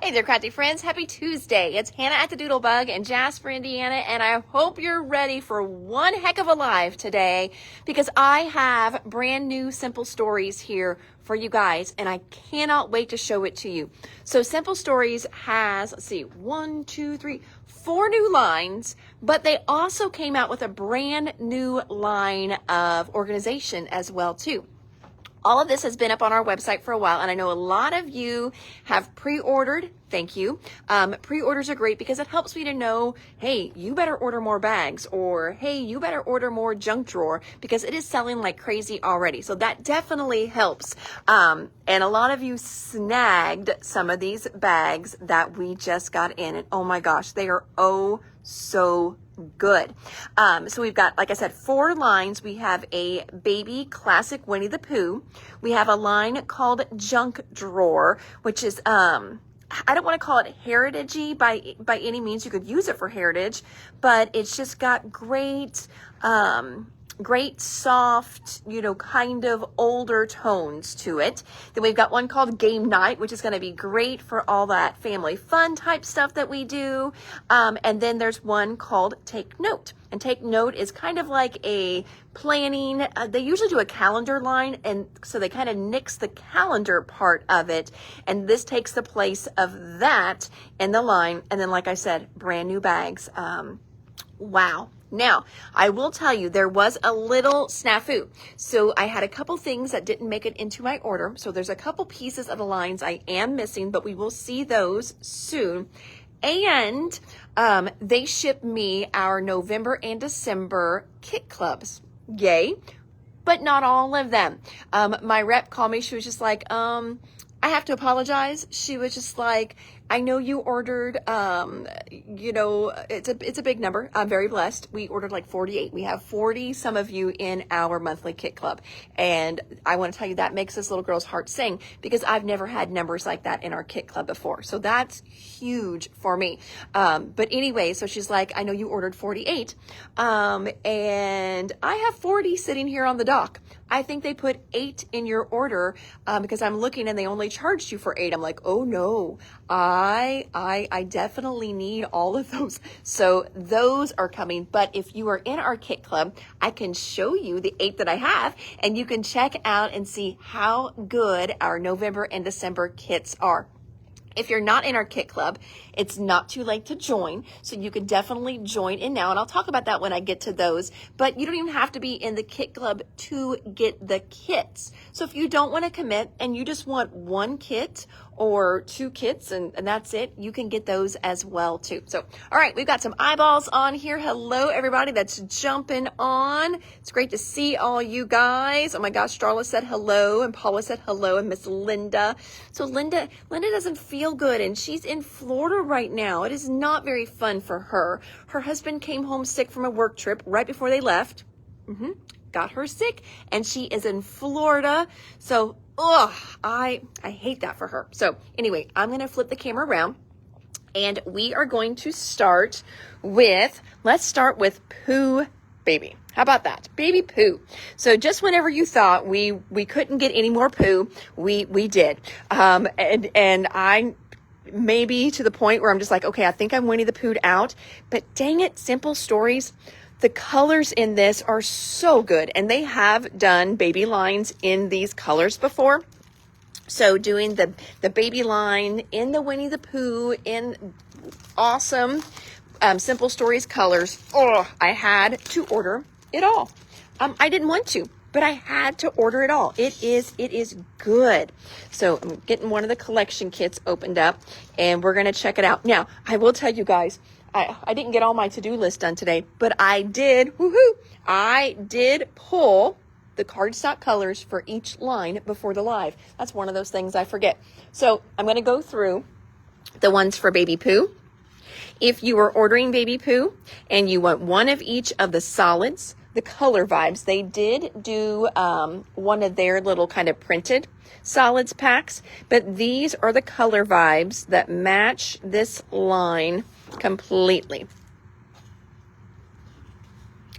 Hey there, crafty friends. Happy Tuesday. It's Hannah at the Doodlebug in Jasper, Indiana, and I hope you're ready for one heck of a live today because I have brand new Simple Stories here for you guys, and I cannot wait to show it to you. So Simple Stories has, let's see, 4 new lines, but they also came out with a brand new line of organization as well, too. All of this has been up on our website for a while, and I know a lot of you have pre-ordered. Thank you. Pre-orders are great because it helps me to know, hey, you better order more bags, or hey, you better order more junk drawer because it is selling like crazy already. So that definitely helps. And a lot of you snagged some of these bags that we just got in, and oh my gosh, they are so good. So we've got, like I said, 4 lines. We have a baby classic Winnie the Pooh. We have a line called Junk Drawer, which is, I don't want to call it heritage-y by any means. You could use it for heritage, but it's just got great soft, kind of older tones to it. Then we've got one called Game Night, which is going to be great for all that family fun type stuff that we do. And then there's one called Take Note. And Take Note is kind of like a planning. They usually do a calendar line, and so they kind of nix the calendar part of it. And this takes the place of that in the line. And then, like I said, brand new bags. Wow. Now, I will tell you, there was a little snafu. So I had a couple things that didn't make it into my order. So there's a couple pieces of the lines I am missing, but we will see those soon. And they shipped me our November and December kit clubs. Yay. But not all of them. My rep called me. She was just like, I have to apologize. She was just like, I know you ordered, it's a big number. I'm very blessed. We ordered like 48. We have 40 some of you in our monthly kit club. And I want to tell you that makes this little girl's heart sing because I've never had numbers like that in our kit club before. So that's huge for me. But anyway, so she's like, I know you ordered 48. And I have 40 sitting here on the dock. I think they put 8 in your order because I'm looking and they only charged you for 8. I'm like, oh no, I definitely need all of those. So those are coming. But if you are in our kit club, I can show you the 8 that I have, and you can check out and see how good our November and December kits are. If you're not in our kit club, it's not too late to join. So you can definitely join in now. And I'll talk about that when I get to those. But you don't even have to be in the kit club to get the kits. So if you don't want to commit and you just want 1 kit or 2 kits and that's it, you can get those as well too. So, all right, we've got some eyeballs on here. Hello, everybody that's jumping on. It's great to see all you guys. Oh my gosh, Starla said hello and Paula said hello and Miss Linda. So Linda doesn't feel good and she's in Florida right now. It is not very fun for her. Her husband came home sick from a work trip right before they left. Got her sick and she is in Florida. So, I hate that for her. So anyway, I'm going to flip the camera around and we are going to start with, let's start with Pooh Baby. How about that? Baby Pooh. So just whenever you thought we couldn't get any more Pooh, we did. And I maybe to the point where I'm just like, okay, I think I'm Winnie the Pooh'd out, but dang it, Simple Stories. The colors in this are so good, and they have done baby lines in these colors before. So doing the baby line in the Winnie the Pooh in awesome Simple Stories colors. I had to order it all. I didn't want to, but I had to order it all. It is good. So I'm getting one of the collection kits opened up, and we're going to check it out. Now, I will tell you guys, I didn't get all my to-do list done today, but I did pull the cardstock colors for each line before the live. That's one of those things I forget. So I'm going to go through the ones for Baby Pooh. If you are ordering Baby Pooh and you want one of each of the solids, the color vibes, they did do one of their little kind of printed solids packs, but these are the color vibes that match this line completely.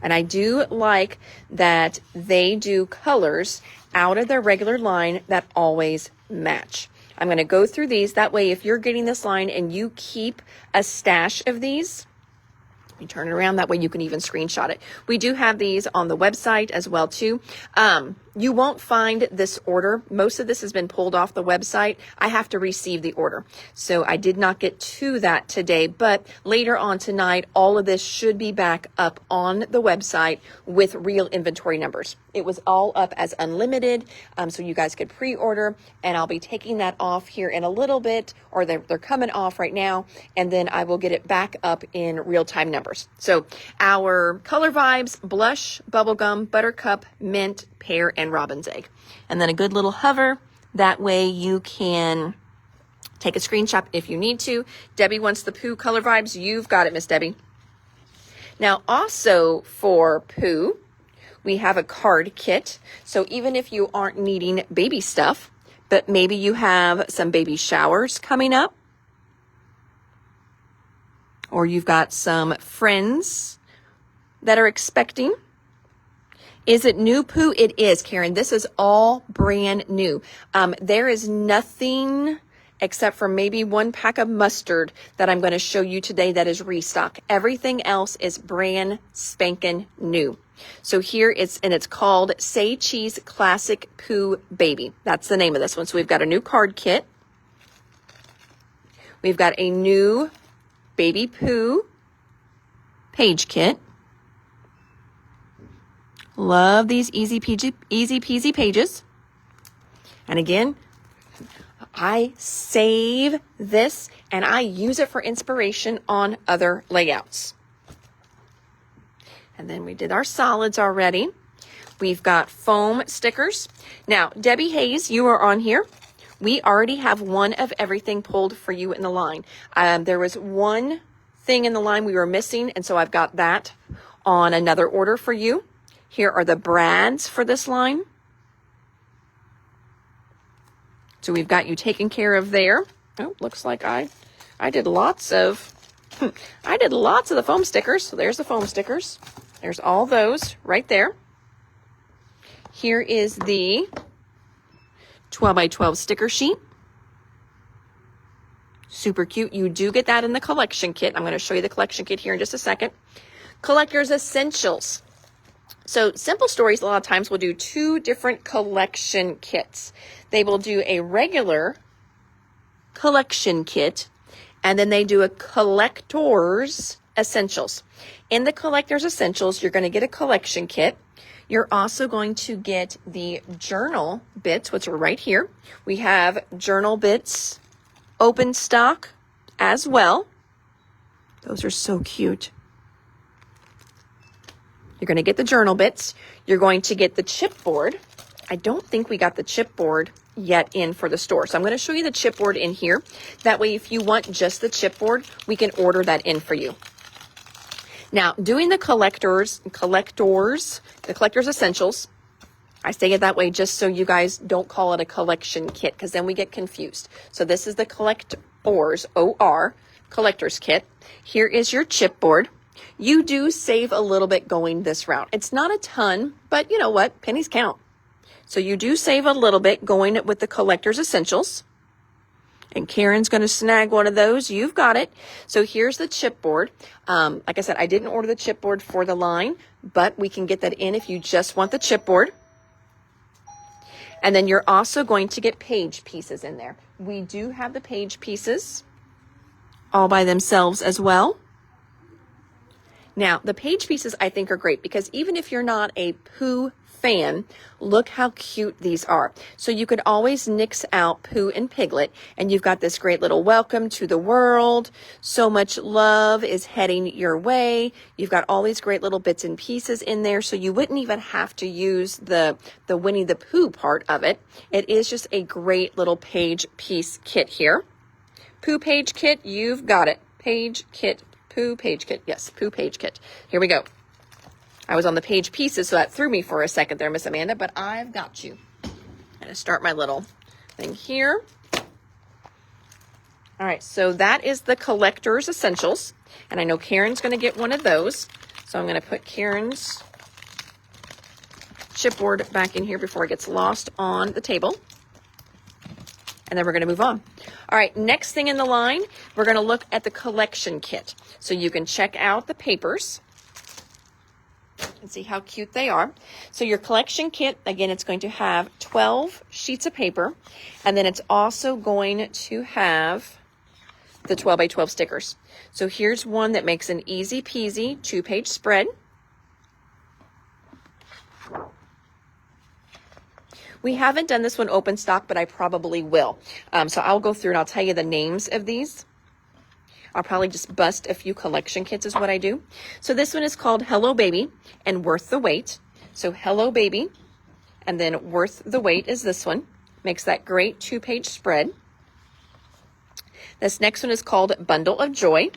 And I do like that they do colors out of their regular line that always match. I'm going to go through these. That way, if you're getting this line and you keep a stash of these, you turn it around. That way you can even screenshot it. We do have these on the website as well too. You won't find this order. Most of this has been pulled off the website. I have to receive the order. So I did not get to that today, but later on tonight, all of this should be back up on the website with real inventory numbers. It was all up as unlimited, so you guys could pre-order, and I'll be taking that off here in a little bit, or they're coming off right now, and then I will get it back up in real-time numbers. So our Color Vibes, Blush, Bubblegum, Buttercup, Mint, Pear, and Robin's Egg. And then a good little hover. That way you can take a screenshot if you need to. Debbie wants the Pooh Color Vibes. You've got it, Miss Debbie. Now also for Pooh, we have a card kit. So even if you aren't needing baby stuff, but maybe you have some baby showers coming up, or you've got some friends that are expecting. Is it new, Pooh? It is, Karen. This is all brand new. There is nothing except for maybe one pack of mustard that I'm going to show you today that is restock. Everything else is brand spanking new. So here it's called Say Cheese Classic Pooh Baby. That's the name of this one. So we've got a new card kit. We've got a new Baby Pooh page kit. Love these easy peasy pages. And again, I save this and I use it for inspiration on other layouts. And then we did our solids already. We've got foam stickers. Now, Debbie Hayes, you are on here. We already have one of everything pulled for you in the line. There was one thing in the line we were missing, and so I've got that on another order for you. Here are the brads for this line. So we've got you taken care of there. Oh, looks like I did lots of the foam stickers. So there's the foam stickers. There's all those right there. Here is the 12 by 12 sticker sheet. Super cute. You do get that in the collection kit. I'm going to show you the collection kit here in just a second. Collector's Essentials. So Simple Stories a lot of times will do two different collection kits. They will do a regular collection kit, and then they do a Collector's Essentials. In the Collector's Essentials, you're going to get a collection kit. You're also going to get the journal bits, which are right here. We have journal bits open stock as well. Those are so cute. You're going to get the journal bits. You're going to get the chipboard. I don't think we got the chipboard yet in for the store. So I'm going to show you the chipboard in here. That way, if you want just the chipboard, we can order that in for you. Now, doing the collector's essentials, I say it that way just so you guys don't call it a collection kit, because then we get confused. So this is the collector's, O-R, collector's kit. Here is your chipboard. You do save a little bit going this route. It's not a ton, but you know what? Pennies count. So you do save a little bit going with the collector's essentials. And Karen's going to snag one of those. You've got it. So here's the chipboard. Like I said, I didn't order the chipboard for the line, but we can get that in if you just want the chipboard. And then you're also going to get page pieces in there. We do have the page pieces all by themselves as well. Now, the page pieces I think are great because even if you're not a Pooh fan, look how cute these are. So you could always nix out Pooh and Piglet, and you've got this great little welcome to the world. So much love is heading your way. You've got all these great little bits and pieces in there, so you wouldn't even have to use the Winnie the Pooh part of it. It is just a great little page piece kit here. Pooh page kit, you've got it. Page kit. Pooh page kit. Yes, Pooh page kit. Here we go. I was on the page pieces, so that threw me for a second there, Miss Amanda, but I've got you. I'm going to start my little thing here. All right, so that is the Collector's Essentials, and I know Karen's going to get one of those, so I'm going to put Karen's chipboard back in here before it gets lost on the table. and then we're going to move on. All right, next thing in the line, we're going to look at the collection kit. So you can check out the papers and see how cute they are. So your collection kit, again, it's going to have 12 sheets of paper, and then it's also going to have the 12 by 12 stickers. So here's one that makes an easy peasy 2-page spread. We haven't done this one open stock, but I probably will. So I'll go through and I'll tell you the names of these. I'll probably just bust a few collection kits is what I do. So this one is called Hello Baby and Worth the Wait. So Hello Baby and then Worth the Wait is this one. Makes that great 2-page spread. This next one is called Bundle of Joy.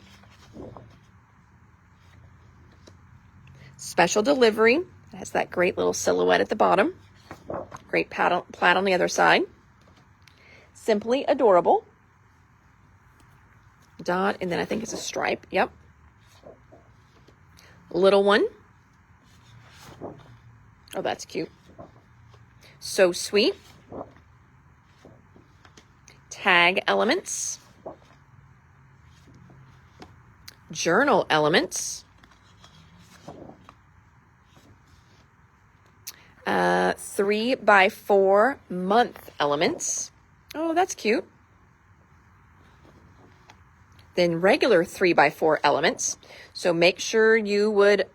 Special Delivery. It has that great little silhouette at the bottom. Great plaid on the other side. Simply Adorable. Dot, and then I think it's a stripe. Yep. Little One. Oh, that's cute. So Sweet. Tag Elements. Journal Elements. 3 by 4 month elements. Oh, that's cute. Then regular 3 by 4 elements. So make sure you would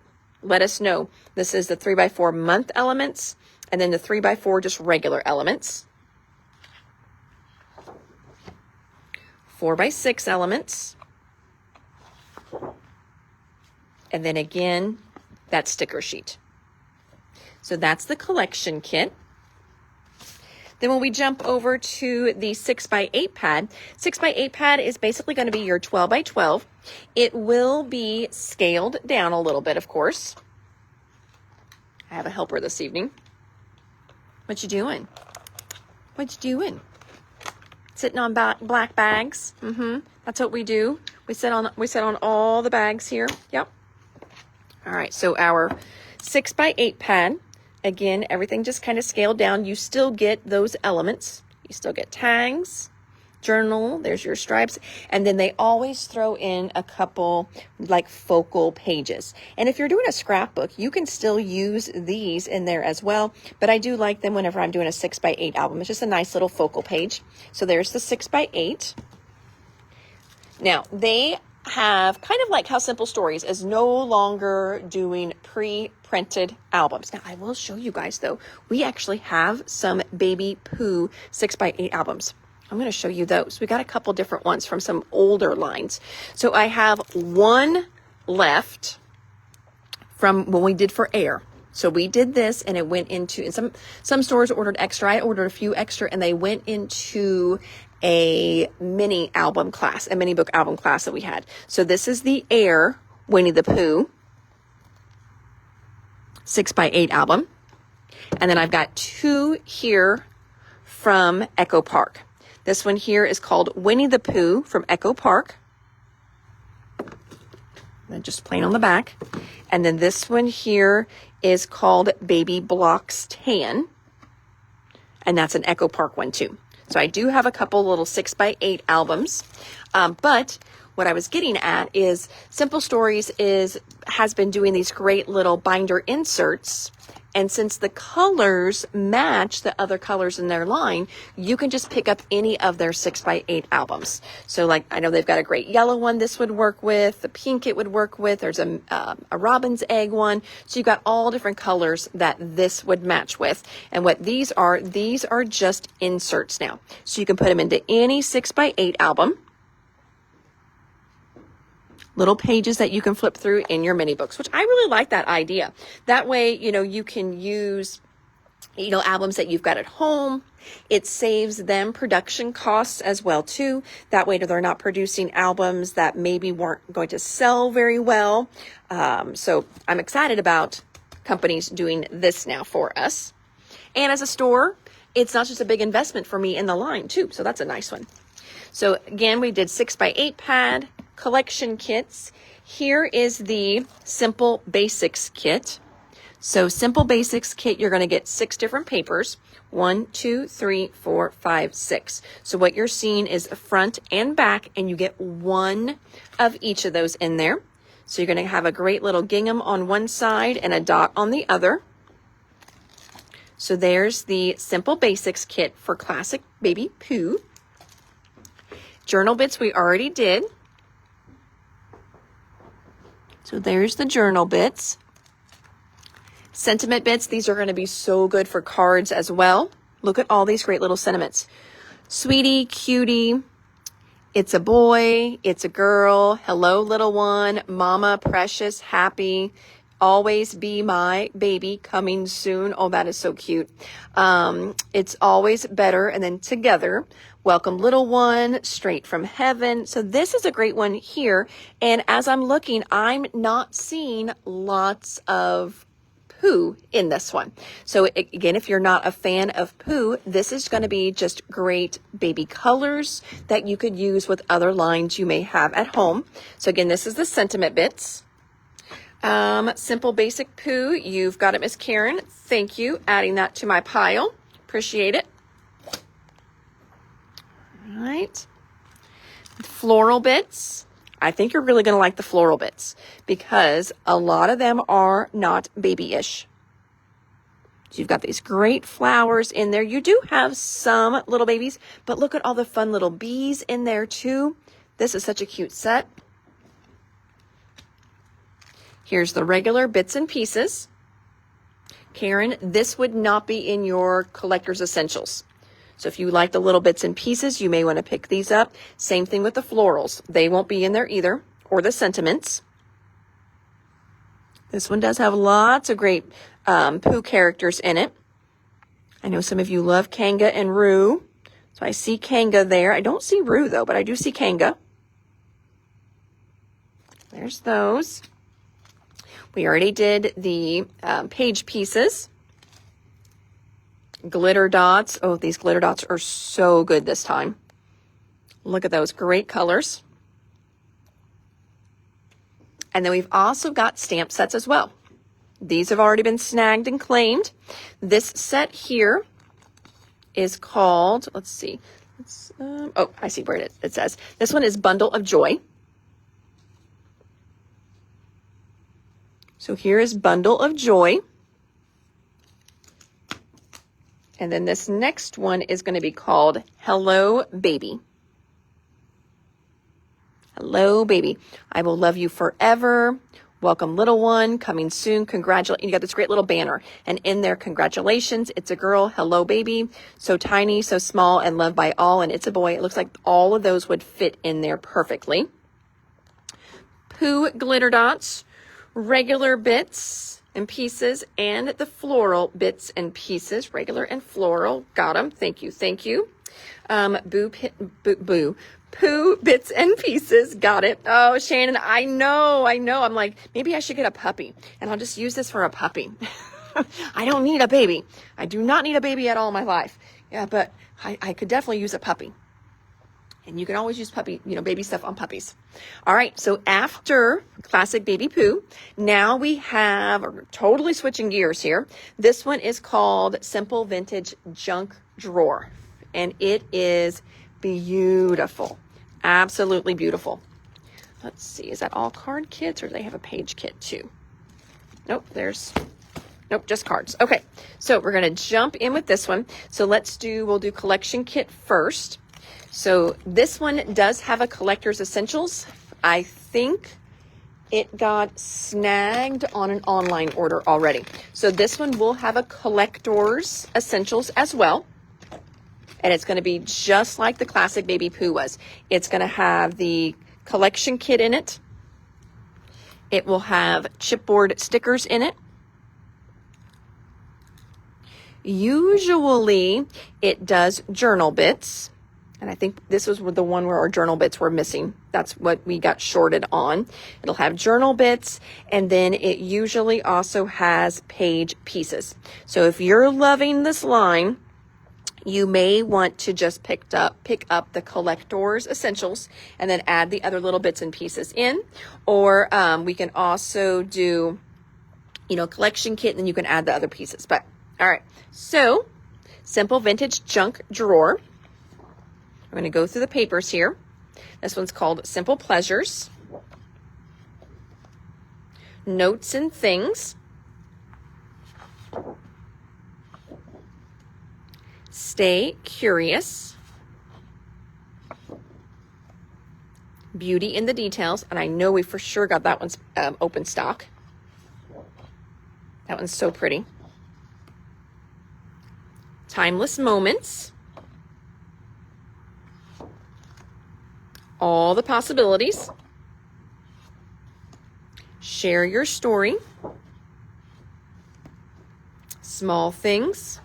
let us know. This is the 3 by 4 month elements, and then the 3 by 4 just regular elements. 4 by 6 elements. And then again, that sticker sheet. So that's the collection kit. Then when we jump over to the 6 by 8 pad, 6 by 8 pad is basically going to be your 12 by 12. It will be scaled down a little bit, of course. I have a helper this evening. What you doing? What you doing? Sitting on black bags. That's what we do. We sit on all the bags here. Yep. All right. So our 6 by 8 pad. Again, everything just kind of scaled down. You still get those elements. You still get tags, journal, there's your stripes, and then they always throw in a couple like focal pages. And if you're doing a scrapbook, you can still use these in there as well, but I do like them whenever I'm doing a 6 by 8 album. It's just a nice little focal page. So there's the 6 by 8. Now, they have kind of like how Simple Stories is no longer doing pre-printed albums. Now, I will show you guys, though. We actually have some Baby Pooh 6 by 8 albums. I'm going to show you those. We got a couple different ones from some older lines. So I have one left from when we did for Air. So we did this and it went into, and some stores ordered extra. I ordered a few extra and they went into a mini album class, a mini book album class that we had. So this is the Air Winnie the Pooh 6 by 8 album. And then I've got 2 here from Echo Park. This one here is called Winnie the Pooh from Echo Park. And just plain on the back. And then this one here is called Baby Blocks Tan. And that's an Echo Park one too. So I do have a couple little 6 by 8 albums. But what I was getting at is Simple Stories has been doing these great little binder inserts. And since the colors match the other colors in their line, you can just pick up any of their 6 by 8 albums. So like, I know they've got a great yellow one this would work with, the pink it would work with, there's a robin's egg one. So you've got all different colors that this would match with. And what these are just inserts now. So you can put them into any 6 by 8 album. Little pages that you can flip through in your mini books, which I really like that idea. That way, you can use, albums that you've got at home. It saves them production costs as well, too. That way they're not producing albums that maybe weren't going to sell very well. So I'm excited about companies doing this now for us. And as a store, it's not just a big investment for me in the line, too. So that's a nice one. So again, we did 6 by 8 pad. Collection kits. Here is the Simple Basics kit. So Simple Basics kit, you're going to get 6 different papers. 1, 2, 3, 4, 5, 6. So what you're seeing is front and back, and you get one of each of those in there. So you're going to have a great little gingham on one side and a dot on the other. So there's the Simple Basics kit for Classic Baby Pooh. Journal bits we already did. So there's the journal bits. Sentiment bits, these are going to be so good for cards as well. Look at all these great little sentiments. Sweetie, cutie, it's a boy, it's a girl, hello little one, mama, precious, happy, always be my baby, coming soon. Oh, that is so cute. It's always better, and then together, welcome little one, straight from heaven. So this is a great one here. And as I'm looking, I'm not seeing lots of Pooh in this one. So again, if you're not a fan of Pooh, this is going to be just great baby colors that you could use with other lines you may have at home. So again, this is the sentiment bits. Simple Basic Pooh, you've got it, Miss Karen. Thank you. Adding that to my pile. Appreciate it. All right. Floral bits. I think you're really going to like the floral bits because a lot of them are not babyish. So you've got these great flowers in there. You do have some little babies, but look at all the fun little bees in there too. This is such a cute set. Here's the regular bits and pieces. Karen, this would not be in your collector's essentials. So if you like the little bits and pieces, you may want to pick these up. Same thing with the florals. They won't be in there either, or the sentiments. This one does have lots of great Pooh characters in it. I know some of you love Kanga and Roo. So I see Kanga there. I don't see Roo though, but I do see Kanga. There's those. We already did the page pieces. Glitter dots. Oh, these glitter dots are so good this time. Look at those great colors. And then we've also got stamp sets as well. These have already been snagged and claimed. This set here is called, let's see. Oh, I see where it says. This one is Bundle of Joy. So here is Bundle of Joy. And then this next one is going to be called Hello Baby. Hello Baby. I will love you forever. Welcome little one, coming soon. Congratulations. You got this great little banner. And in there, congratulations. It's a girl. Hello Baby. So tiny, so small, and loved by all. And it's a boy. It looks like all of those would fit in there perfectly. Pooh glitter dots, regular bits and pieces, and the floral bits and pieces, regular and floral. Got them. Thank you. Thank you. Pooh bits and pieces. Got it. Oh, Shannon, I know. I'm like, maybe I should get a puppy and I'll just use this for a puppy. I don't need a baby. I do not need a baby at all in my life. Yeah, but I could definitely use a puppy. And you can always use baby stuff on puppies. All right, so after Classic Baby Pooh, now we have, we're totally switching gears here. This one is called Simple Vintage Junk Drawer. And it is beautiful. Absolutely beautiful. Let's see, is that all card kits or do they have a page kit too? Nope, just cards. Okay, so we're going to jump in with this one. So we'll do collection kit first. So this one does have a collector's essentials. I think it got snagged on an online order already. So this one will have a collector's essentials as well. And it's going to be just like the Classic Baby Pooh was. It's going to have the collection kit in it. It will have chipboard stickers in it. Usually it does journal bits. And I think this was the one where our journal bits were missing. That's what we got shorted on. It'll have journal bits, and then it usually also has page pieces. So if you're loving this line, you may want to just pick up the collector's essentials and then add the other little bits and pieces in. Or we can also do, collection kit, and then you can add the other pieces. But all right, so Simple Vintage Junk Drawer. I'm going to go through the papers here. This one's called Simple Pleasures. Notes and Things. Stay Curious. Beauty in the Details. And I know we for sure got that one's open stock. That one's so pretty. Timeless Moments. All the Possibilities. Share Your Story. Small Things.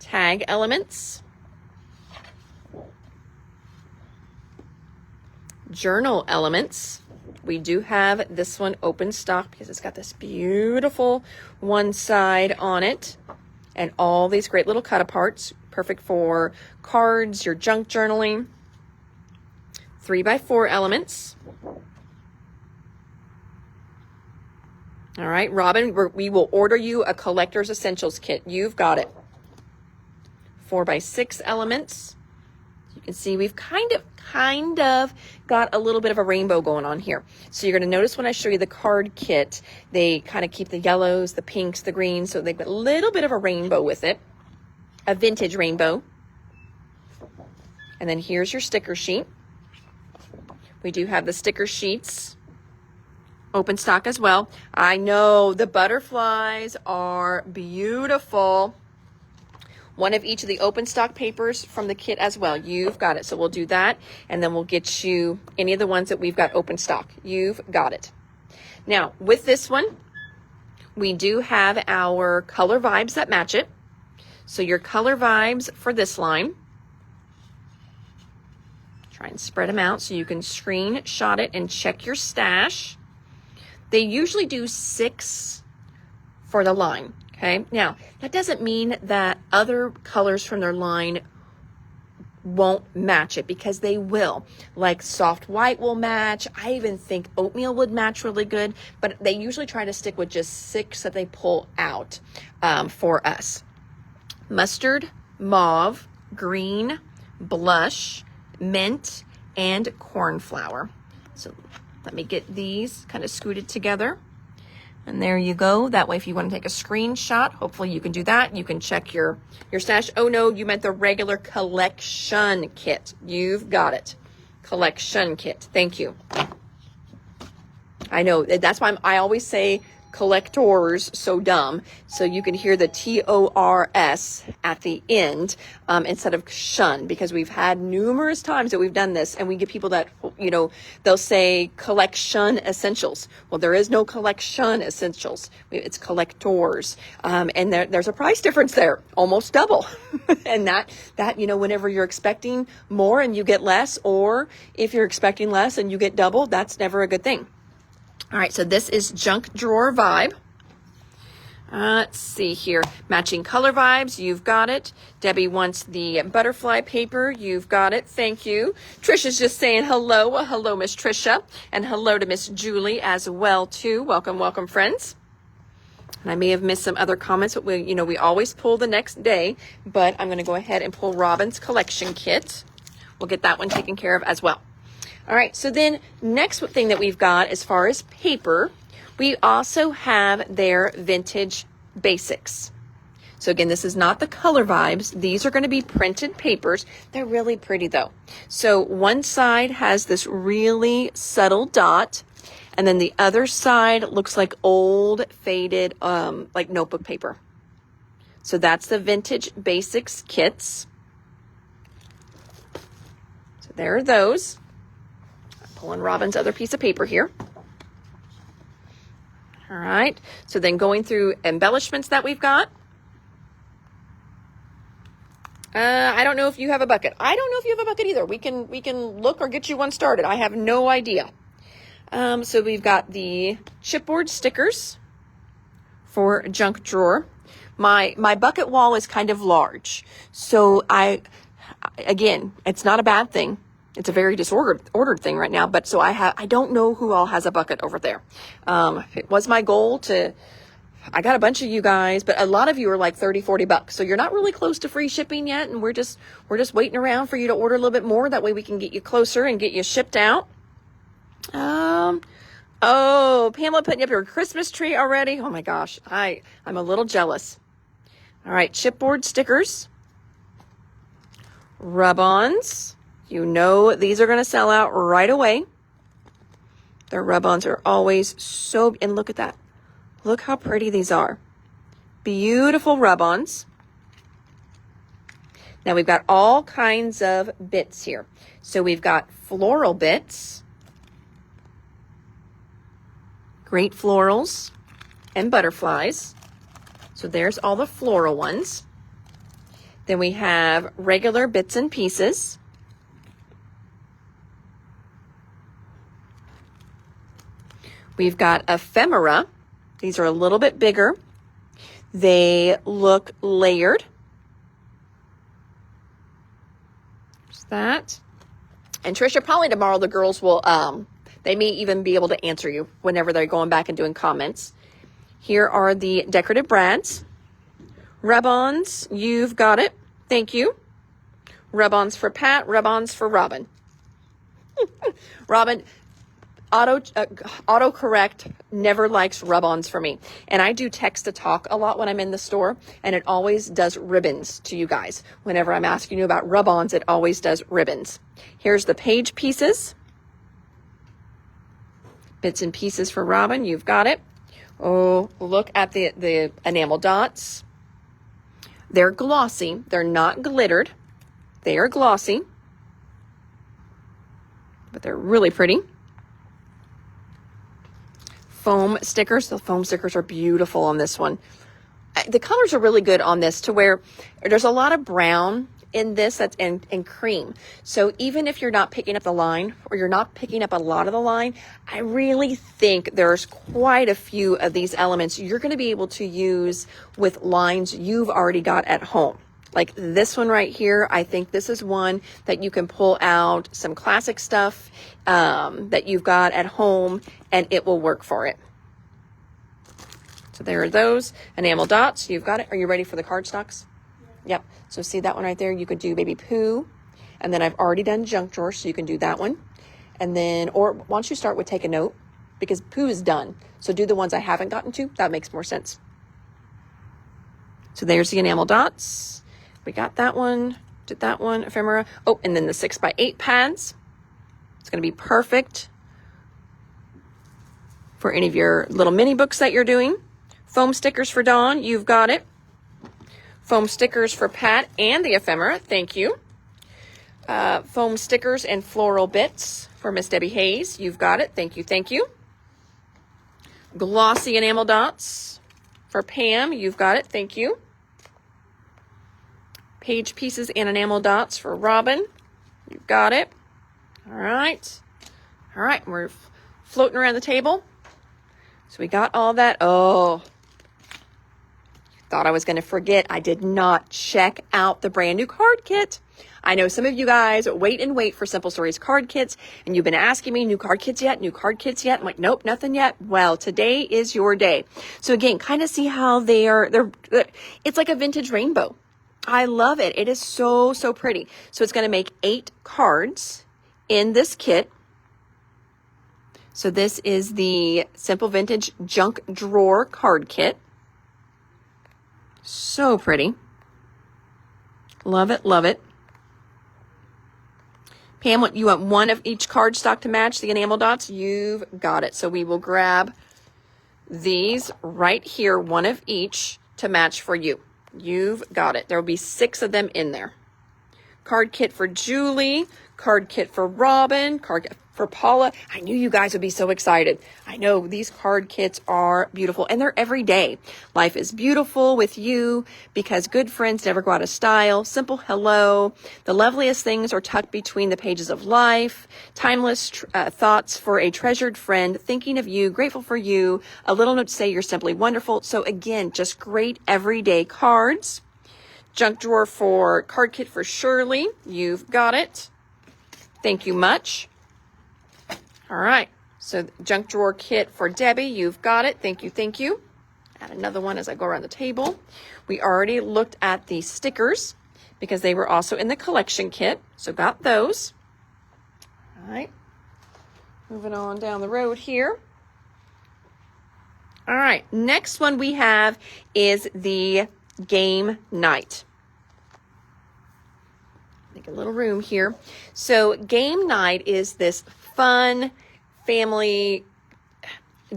Tag Elements. Journal Elements. We do have this one open stock because it's got this beautiful one side on it and all these great little cut aparts, perfect for cards, your junk journaling. 3x4 elements. All right, Robin, we will order you a collector's essentials kit. You've got it. 4x6 elements. You can see we've kind of got a little bit of a rainbow going on here. So you're going to notice when I show you the card kit, they kind of keep the yellows, the pinks, the greens, so they've got a little bit of a rainbow with it, a vintage rainbow. And then here's your sticker sheet. We do have the sticker sheets open stock as well. I know the butterflies are beautiful. One of each of the open stock papers from the kit as well. You've got it. So we'll do that, and then we'll get you any of the ones that we've got open stock. You've got it. Now, with this one, we do have our color vibes that match it. So your color vibes for this line, try and spread them out so you can screenshot it and check your stash. They usually do 6 for the line. Okay, now that doesn't mean that other colors from their line won't match it, because they will. Like soft white will match. I even think oatmeal would match really good, but they usually try to stick with just 6 that they pull out for us. Mustard, mauve, green, blush, mint, and cornflower. So let me get these kind of scooted together. And there you go. That way, if you want to take a screenshot, hopefully you can do that. You can check your stash. Oh no, you meant the regular collection kit. You've got it. Collection kit. Thank you. I know, that's why I always say collectors, so dumb. So you can hear the TORS at the end instead of shun, because we've had numerous times that we've done this and we get people that, you know, they'll say collection essentials. Well, there is no collection essentials. It's collectors. And there's a price difference there, almost double. And that, you know, whenever you're expecting more and you get less, or if you're expecting less and you get double, that's never a good thing. All right, so this is Junk Drawer Vibe. Let's see here. Matching color vibes, you've got it. Debbie wants the butterfly paper, you've got it. Thank you. Trisha's just saying hello. Well, hello, Miss Trisha. And hello to Miss Julie as well, too. Welcome, welcome, friends. And I may have missed some other comments, but we always pull the next day. But I'm going to go ahead and pull Robin's collection kit. We'll get that one taken care of as well. All right, so then next thing that we've got as far as paper, we also have their vintage basics. So again, this is not the color vibes. These are going to be printed papers. They're really pretty though. So one side has this really subtle dot, and then the other side looks like old faded like notebook paper. So that's the vintage basics kits. So there are those. Pulling Robin's other piece of paper here. All right, so then going through embellishments that we've got. I don't know if you have a bucket. I don't know if you have a bucket either. We can look or get you one started. I have no idea. So we've got the chipboard stickers for Junk Drawer. My bucket wall is kind of large, so again, it's not a bad thing. It's a very disordered thing right now, but so I don't know who all has a bucket over there. It was my goal to I got a bunch of you guys, but a lot of you are like 30, 40 bucks. So you're not really close to free shipping yet. And we're just waiting around for you to order a little bit more. That way we can get you closer and get you shipped out. Oh, Pamela putting up your Christmas tree already. Oh my gosh. I'm a little jealous. All right. Chipboard stickers, rub-ons. You know, these are going to sell out right away. Their rub-ons are always so, and look at that. Look how pretty these are. Beautiful rub-ons. Now we've got all kinds of bits here. So we've got floral bits, great florals, and butterflies. So there's all the floral ones. Then we have regular bits and pieces. We've got ephemera. These are a little bit bigger. They look layered. There's that. And Trisha, probably tomorrow the girls will, they may even be able to answer you whenever they're going back and doing comments. Here are the decorative brads. Rub-ons, you've got it. Thank you. Rub-ons for Pat, rub-ons for Robin. Robin, autocorrect never likes rub-ons for me. And I do text to talk a lot when I'm in the store, and it always does ribbons to you guys. Whenever I'm asking you about rub-ons, it always does ribbons. Here's the page pieces. Bits and pieces for Robin, you've got it. Oh, look at the enamel dots. They're glossy. They're not glittered. They are glossy, but they're really pretty. Foam stickers. The foam stickers are beautiful on this one. The colors are really good on this to where there's a lot of brown in this that's in cream. So even if you're not picking up the line or you're not picking up a lot of the line, I really think there's quite a few of these elements you're going to be able to use with lines you've already got at home. Like this one right here, I think this is one that you can pull out some classic stuff that you've got at home and it will work for it. So there are those enamel dots. You've got it. Are you ready for the cardstocks? Yep. So see that one right there? You could do Baby Pooh. And then I've already done Junk Drawer, so you can do that one. And then, or why don't you start with Take a Note? Because Pooh is done. So do the ones I haven't gotten to. That makes more sense. So there's the enamel dots. We got that one. Did that one. Ephemera. Oh, and then the 6x8 pads. It's going to be perfect for any of your little mini books that you're doing. Foam stickers for Dawn. You've got it. Foam stickers for Pat and the ephemera. Thank you. Foam stickers and floral bits for Miss Debbie Hayes. You've got it. Thank you. Thank you. Glossy enamel dots for Pam. You've got it. Thank you. Page pieces and enamel dots for Robin. You've got it. All right. All right. We're floating around the table. So we got all that. Oh, thought I was going to forget. I did not check out the brand new card kit. I know some of you guys wait for Simple Stories card kits, and you've been asking me, new card kits yet? New card kits yet? I'm like, nope, nothing yet. Well, today is your day. So again, kind of see how they're it's like a vintage rainbow. I love it. It is so, so pretty. So it's going to make 8 cards in this kit. So this is the Simple Vintage Junk Drawer card kit. So pretty. Love it, love it. Pam, you want one of each cardstock to match the enamel dots? You've got it. So we will grab these right here, one of each to match for you. You've got it. There will be 6 of them in there. Card kit for Julie, card kit for Robin, card kit for Paula. I knew you guys would be so excited. I know these card kits are beautiful and they're every day. Life is beautiful with you because good friends never go out of style. Simple hello. The loveliest things are tucked between the pages of life. Timeless thoughts for a treasured friend. Thinking of you. Grateful for you. A little note to say you're simply wonderful. So again, just great everyday cards. Junk drawer for card kit for Shirley. You've got it. Thank you much. All right. So junk drawer kit for Debbie. You've got it. Thank you. Thank you. Add another one as I go around the table. We already looked at the stickers because they were also in the collection kit. So got those. All right. Moving on down the road here. All right. Next one we have is the game night. Make a little room here. So game night is this fun family,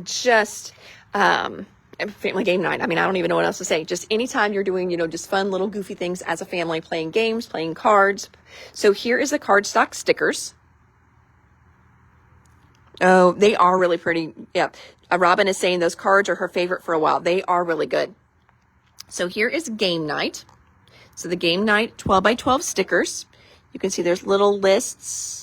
just family game night. I mean, I don't even know what else to say. Just anytime you're doing, just fun little goofy things as a family, playing games, playing cards. So here is the cardstock stickers. Oh, they are really pretty. Yeah. Robin is saying those cards are her favorite for a while. They are really good. So here is game night. So the game night 12 by 12 stickers. You can see there's little lists.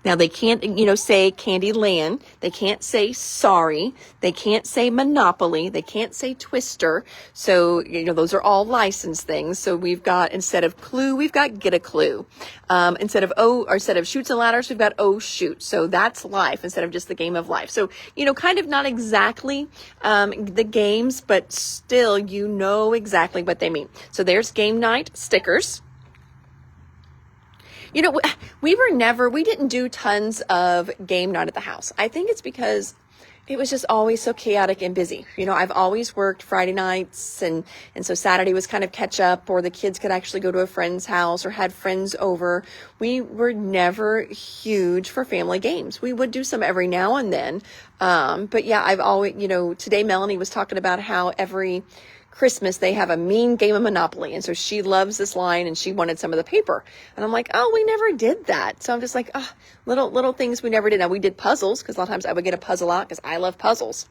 Now they can't, say Candyland. They can't say Sorry. They can't say Monopoly. They can't say Twister. So, those are all licensed things. So we've got, instead of Clue, we've got Get a Clue. Instead of Shoots and Ladders, we've got Oh Shoot. So that's life instead of just the game of life. So, kind of not exactly, the games, but still, exactly what they mean. So there's game night stickers. We didn't do tons of game night at the house. I think it's because it was just always so chaotic and busy. I've always worked Friday nights and so Saturday was kind of catch up, or the kids could actually go to a friend's house or had friends over. We were never huge for family games. We would do some every now and then. But yeah, I've always, today Melanie was talking about how every Christmas they have a mean game of Monopoly, and so she loves this line and she wanted some of the paper, and I'm like, oh, we never did that. So I'm just like, little things we never did. Now we did puzzles because a lot of times I would get a puzzle out because I love puzzles.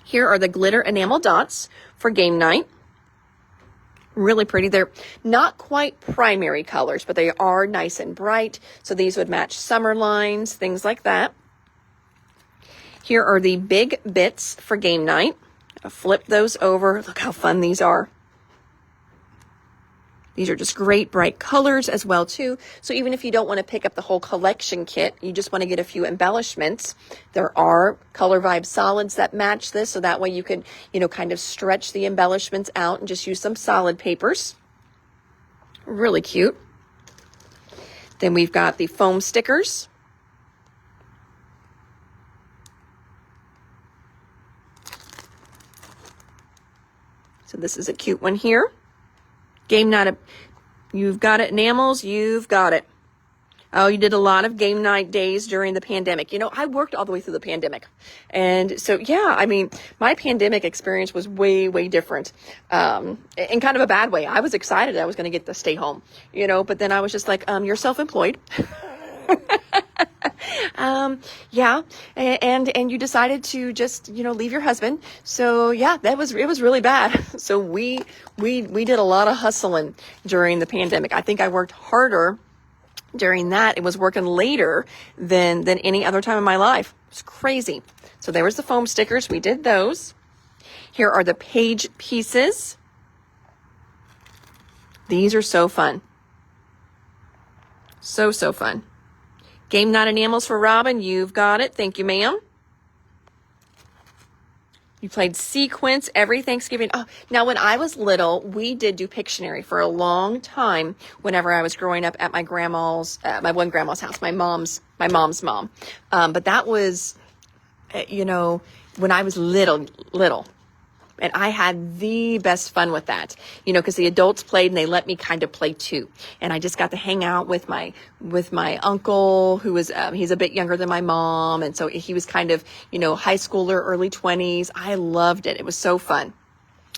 Here are the glitter enamel dots for game night. Really pretty. They're not quite primary colors, but they are nice and bright, so these would match summer lines, things like that. Here are the big bits for game night. Flip those over. Look how fun these are. These are just great bright colors as well too. So even if you don't want to pick up the whole collection kit, you just want to get a few embellishments, there are Color Vibe solids that match this. So that way you could, kind of stretch the embellishments out and just use some solid papers. Really cute. Then we've got the foam stickers. So this is a cute one here. Game night, you've got it, enamels, you've got it. Oh, you did a lot of game night days during the pandemic. I worked all the way through the pandemic. And so, yeah, I mean, my pandemic experience was way, way different. In kind of a bad way. I was excited I was going to get to stay home, but then I was just like, you're self-employed. Yeah. And you decided to just, leave your husband. So yeah, it was really bad. So we did a lot of hustling during the pandemic. I think I worked harder during that. It was working later than any other time in my life. It's crazy. So there was the foam stickers. We did those. Here are the page pieces. These are so fun. So fun. Game night enamels for Robin. You've got it. Thank you, ma'am. You played Sequence every Thanksgiving. Oh, now when I was little, we did do Pictionary for a long time whenever I was growing up at my grandma's, my one grandma's house, my mom's mom. But that was, when I was little. And I had the best fun with that, because the adults played and they let me kind of play too. And I just got to hang out with my uncle who was, he's a bit younger than my mom. And so he was kind of, high schooler, early 20s. I loved it. It was so fun.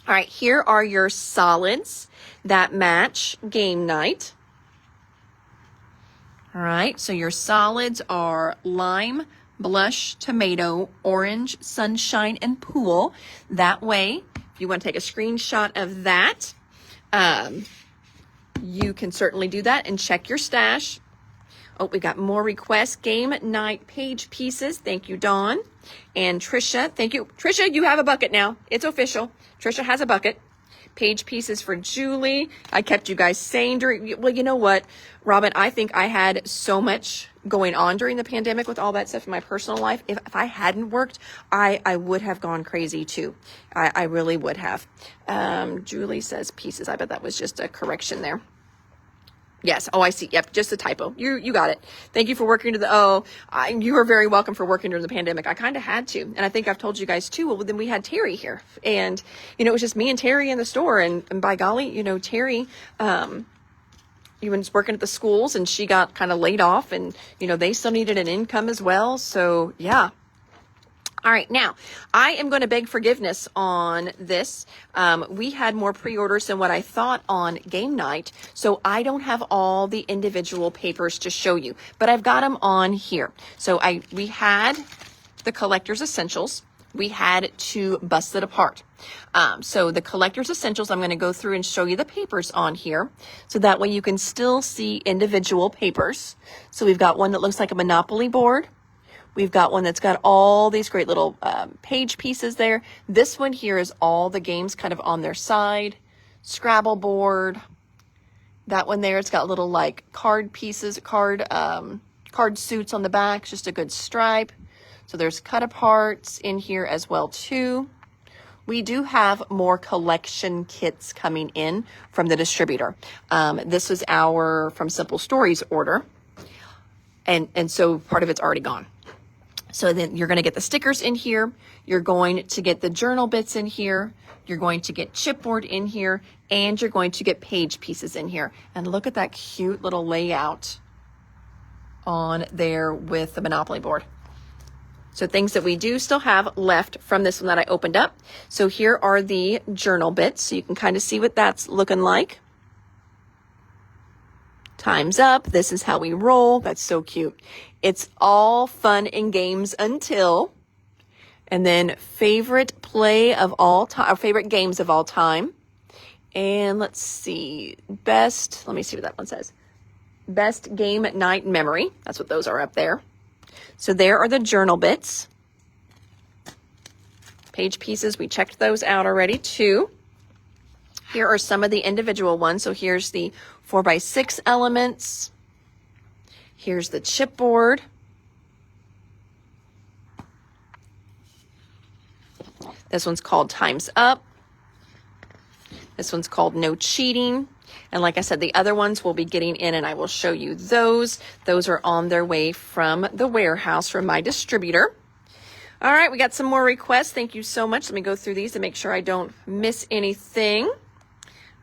All right. Here are your solids that match game night. All right. So your solids are lime, blush, tomato, orange, sunshine, and pool. That way, if you want to take a screenshot of that, you can certainly do that and check your stash. Oh, we got more requests. Game night page pieces. Thank you, Dawn. And Trisha, thank you. Trisha, you have a bucket now. It's official. Trisha has a bucket. Page pieces for Julie. I kept you guys sane during, well, you know what, Robin, I think I had so much going on during the pandemic with all that stuff in my personal life. If I hadn't worked, I would have gone crazy too. I really would have. Julie says pieces. I bet that was just a correction there. Yes. Oh, I see. Yep. Just a typo. You got it. Thank you for working you are very welcome for working during the pandemic. I kind of had to. And I think I've told you guys too. Well, then we had Terry here and, it was just me and Terry in the store and by golly, Terry, even was working at the schools and she got kind of laid off and, they still needed an income as well. So yeah. All right, now I am going to beg forgiveness on this. We had more pre-orders than what I thought on game night, so I don't have all the individual papers to show you, but I've got them on here. So we had the Collector's Essentials. We had to bust it apart. So the Collector's Essentials, I'm going to go through and show you the papers on here, so that way you can still see individual papers. So we've got one that looks like a Monopoly board. We've got one that's got all these great little page pieces there. This one here is all the games kind of on their side. Scrabble board. That one there, it's got little like card pieces, card suits on the back, just a good stripe. So there's cut aparts in here as well too. We do have more collection kits coming in from the distributor. This was our From Simple Stories order. And so part of it's already gone. So then you're going to get the stickers in here. You're going to get the journal bits in here. You're going to get chipboard in here, and you're going to get page pieces in here. And look at that cute little layout on there with the Monopoly board. So things that we do still have left from this one that I opened up. So here are the journal bits. So you can kind of see what that's looking like. Time's up. This is how we roll. That's so cute. It's all fun and games until, and then favorite play of all time, or favorite games of all time. And let's see, let me see what that one says. Best game night memory. That's what those are up there. So there are the journal bits. Page pieces, we checked those out already too. Here are some of the individual ones. So here's the 4x6 elements. Here's the chipboard. This one's called Time's Up. This one's called No Cheating. And like I said, the other ones will be getting in and I will show you those. Those are on their way from the warehouse from my distributor. All right, we got some more requests. Thank you so much. Let me go through these to make sure I don't miss anything.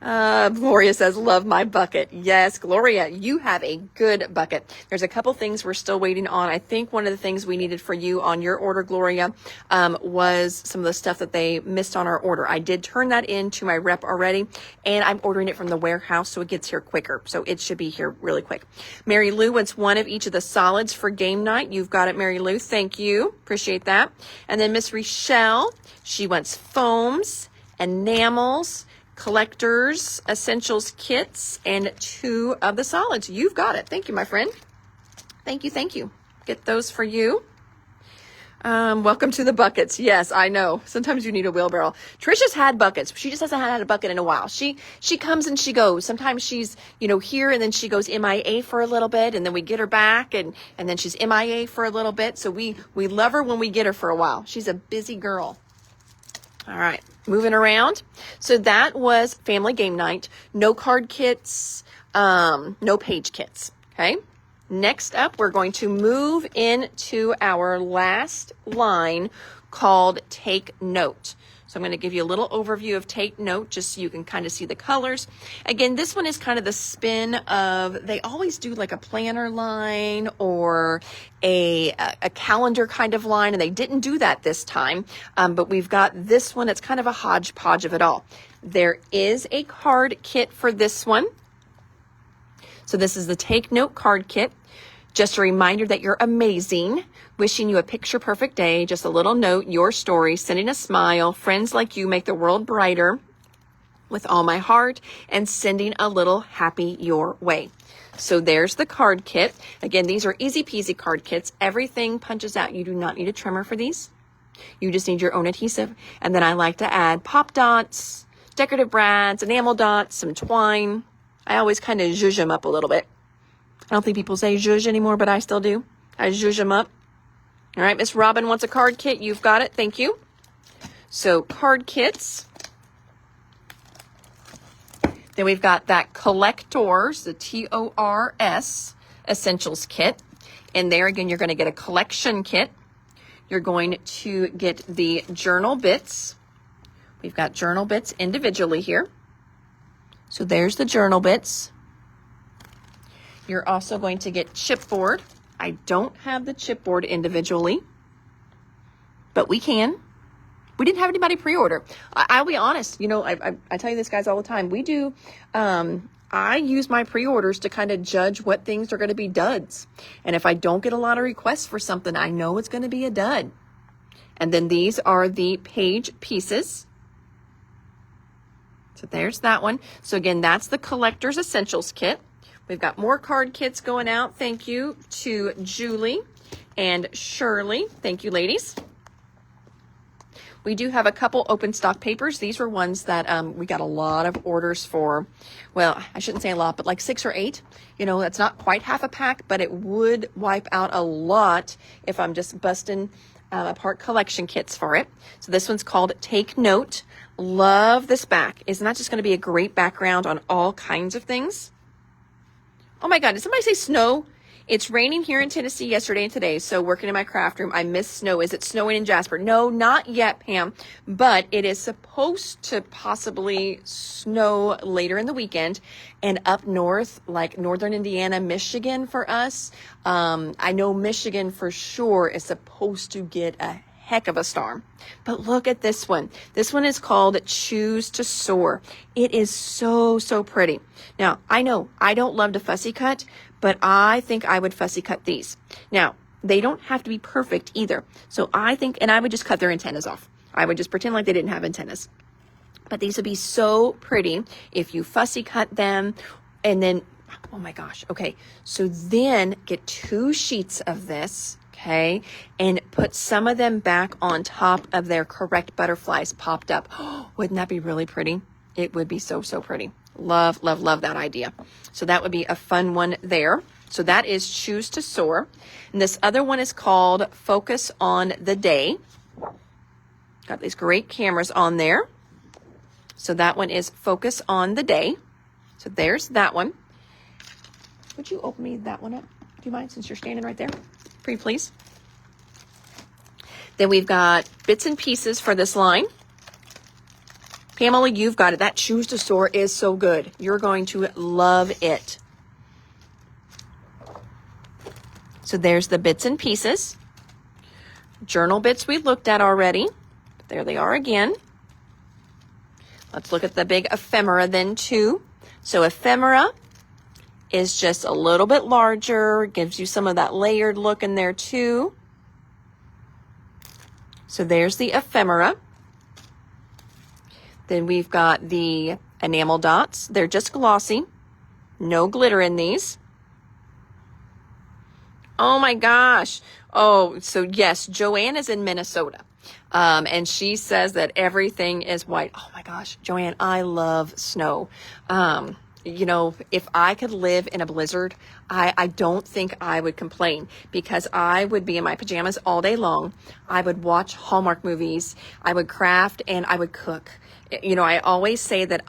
Gloria says, love my bucket. Yes, Gloria, you have a good bucket. There's a couple things we're still waiting on. I think one of the things we needed for you on your order, Gloria, was some of the stuff that they missed on our order. I did turn that in to my rep already, and I'm ordering it from the warehouse so it gets here quicker. So it should be here really quick. Mary Lou wants one of each of the solids for game night. You've got it, Mary Lou. Thank you. Appreciate that. And then Miss Rochelle, she wants foams, enamels, Collector's Essentials kits, and 2 of the solids. You've got it. Thank you, my friend. Thank you. Get those for you. Welcome to the buckets. Yes, I know. Sometimes you need a wheelbarrow. Trisha's had buckets. She just hasn't had a bucket in a while. She comes and she goes. Sometimes she's, here and then she goes MIA for a little bit and then we get her back and then she's MIA for a little bit. So we love her when we get her for a while. She's a busy girl. All right, moving around. So that was family game night. No card kits, no page kits. Okay. Next up, we're going to move into our last line called Take Note. So I'm going to give you a little overview of Take Note just so you can kind of see the colors. Again, this one is kind of the spin of, they always do like a planner line or a calendar kind of line, and they didn't do that this time. But we've got this one. It's kind of a hodgepodge of it all. There is a card kit for this one. So this is the Take Note card kit. Just a reminder that you're amazing. Wishing you a picture perfect day. Just a little note, your story, sending a smile. Friends like you make the world brighter with all my heart, and sending a little happy your way. So there's the card kit. Again, these are easy peasy card kits. Everything punches out. You do not need a trimmer for these. You just need your own adhesive. And then I like to add pop dots, decorative brads, enamel dots, some twine. I always kind of zhuzh them up a little bit. I don't think people say zhuzh anymore, but I still do. I zhuzh them up. All right, Miss Robin wants a card kit. You've got it. Thank you. So card kits. Then we've got that Collectors, the T-O-R-S Essentials Kit. And there again, you're going to get a collection kit. You're going to get the journal bits. We've got journal bits individually here. So there's the journal bits. You're also going to get chipboard. I don't have the chipboard individually, but we can. We didn't have anybody pre-order. I'll be honest. You know, I tell you this, guys, all the time. We do. I use my pre-orders to kind of judge what things are going to be duds. And if I don't get a lot of requests for something, I know it's going to be a dud. And then these are the page pieces. So there's that one. So again, that's the Collector's Essentials Kit. We've got more card kits going out. Thank you to Julie and Shirley. Thank you, ladies. We do have a couple open stock papers. These were ones that we got a lot of orders for. Well, I shouldn't say a lot, but like 6 or 8. You know, that's not quite half a pack, but it would wipe out a lot if I'm just busting apart collection kits for it. So this one's called Take Note. Love this back. Isn't that just going to be a great background on all kinds of things? Oh my God, did somebody say snow? It's raining here in Tennessee yesterday and today, so working in my craft room, I miss snow. Is it snowing in Jasper? No, not yet, Pam, but it is supposed to possibly snow later in the weekend, and up north, like northern Indiana, Michigan for us. I know Michigan for sure is supposed to get a heck of a storm. But look at this one. This one is called Choose to Soar. It is so, so pretty. Now, I know I don't love to fussy cut, but I think I would fussy cut these. Now, they don't have to be perfect either. So I think, and I would just cut their antennas off. I would just pretend like they didn't have antennas. But these would be so pretty if you fussy cut them and then, oh my gosh. Okay. So then get 2 sheets of this. Okay, and put some of them back on top of their correct butterflies popped up. Wouldn't that be really pretty? It would be so, so pretty. Love, love, love that idea. So that would be a fun one there. So that is Choose to Soar. And this other one is called Focus on the Day. Got these great cameras on there. So that one is Focus on the Day. So there's that one. Would you open me that one up? Do you mind, since you're standing right there? Pretty please. Then we've got bits and pieces for this line. Pamela, you've got it. That Choose to Soar is so good. You're going to love it. So there's the bits and pieces. Journal bits we looked at already. There they are again. Let's look at the big ephemera then too. So ephemera is just a little bit larger, gives you some of that layered look in there too. So there's the ephemera. Then we've got the enamel dots. They're just glossy, no glitter in these. Oh my gosh. Oh, so yes, Joanne is in Minnesota. And she says that everything is white. Oh my gosh, Joanne, I love snow. You know, if I could live in a blizzard, I don't think I would complain, because I would be in my pajamas all day long. I would watch Hallmark movies. I would craft and I would cook. You know, I always say that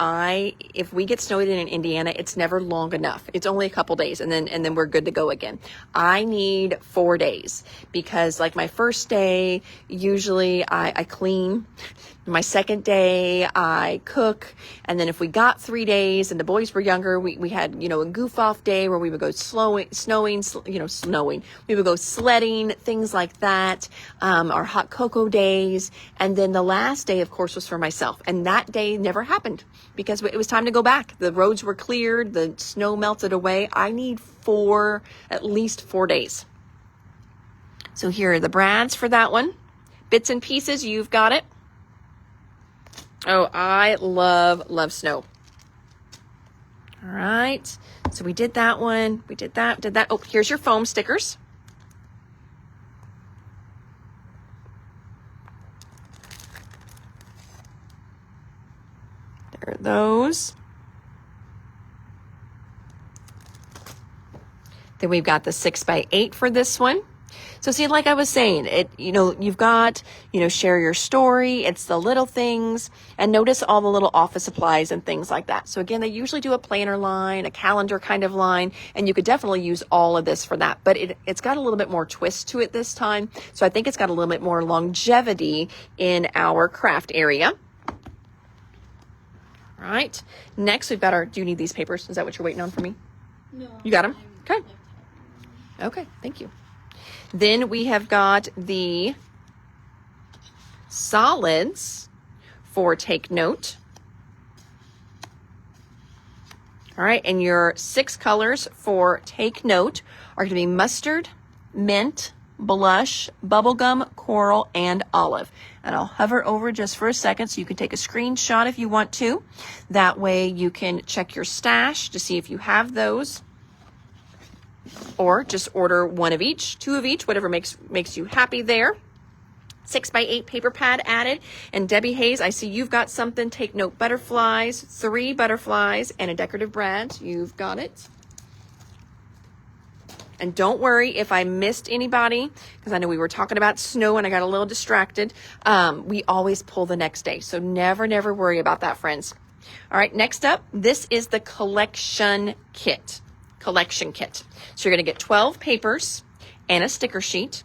if we get snowed in Indiana, it's never long enough. It's only a couple days and then we're good to go again. I need 4 days, because like my first day, usually I clean. My second day, I cook. And then if we got 3 days and the boys were younger, we had, you know, a goof off day where we would go snowing. We would go sledding, things like that. Our hot cocoa days. And then the last day, of course, was for myself. And that day never happened because it was time to go back. The roads were cleared. The snow melted away. I need at least 4 days. So here are the brads for that one. Bits and pieces, you've got it. Oh, I love snow. All right. So we did that one. We did that. Oh, here's your foam stickers. those. Then we've got the 6x8 for this one. So see, like I was saying, you've got, share your story. It's the little things, and notice all the little office supplies and things like that. So again, they usually do a planner line, a calendar kind of line, and you could definitely use all of this for that. But it's got a little bit more twist to it this time. So I think it's got a little bit more longevity in our craft area. All right. Next, we've got do you need these papers? Is that what you're waiting on for me? No. You got them? Okay. Okay, thank you. Then we have got the solids for Take Note. All right, and your 6 colors for Take Note are going to be mustard, mint, blush, bubblegum, coral, and olive. And I'll hover over just for a second so you can take a screenshot if you want to. That way you can check your stash to see if you have those. Or just order 1 of each, 2 of each, whatever makes you happy there. 6x8 paper pad added. And Debbie Hayes, I see you've got something. Take Note butterflies, 3 butterflies, and a decorative brand. You've got it. And don't worry if I missed anybody, because I know we were talking about snow and I got a little distracted. We always pull the next day. So never worry about that, friends. All right, next up, this is the collection kit. So you're going to get 12 papers and a sticker sheet.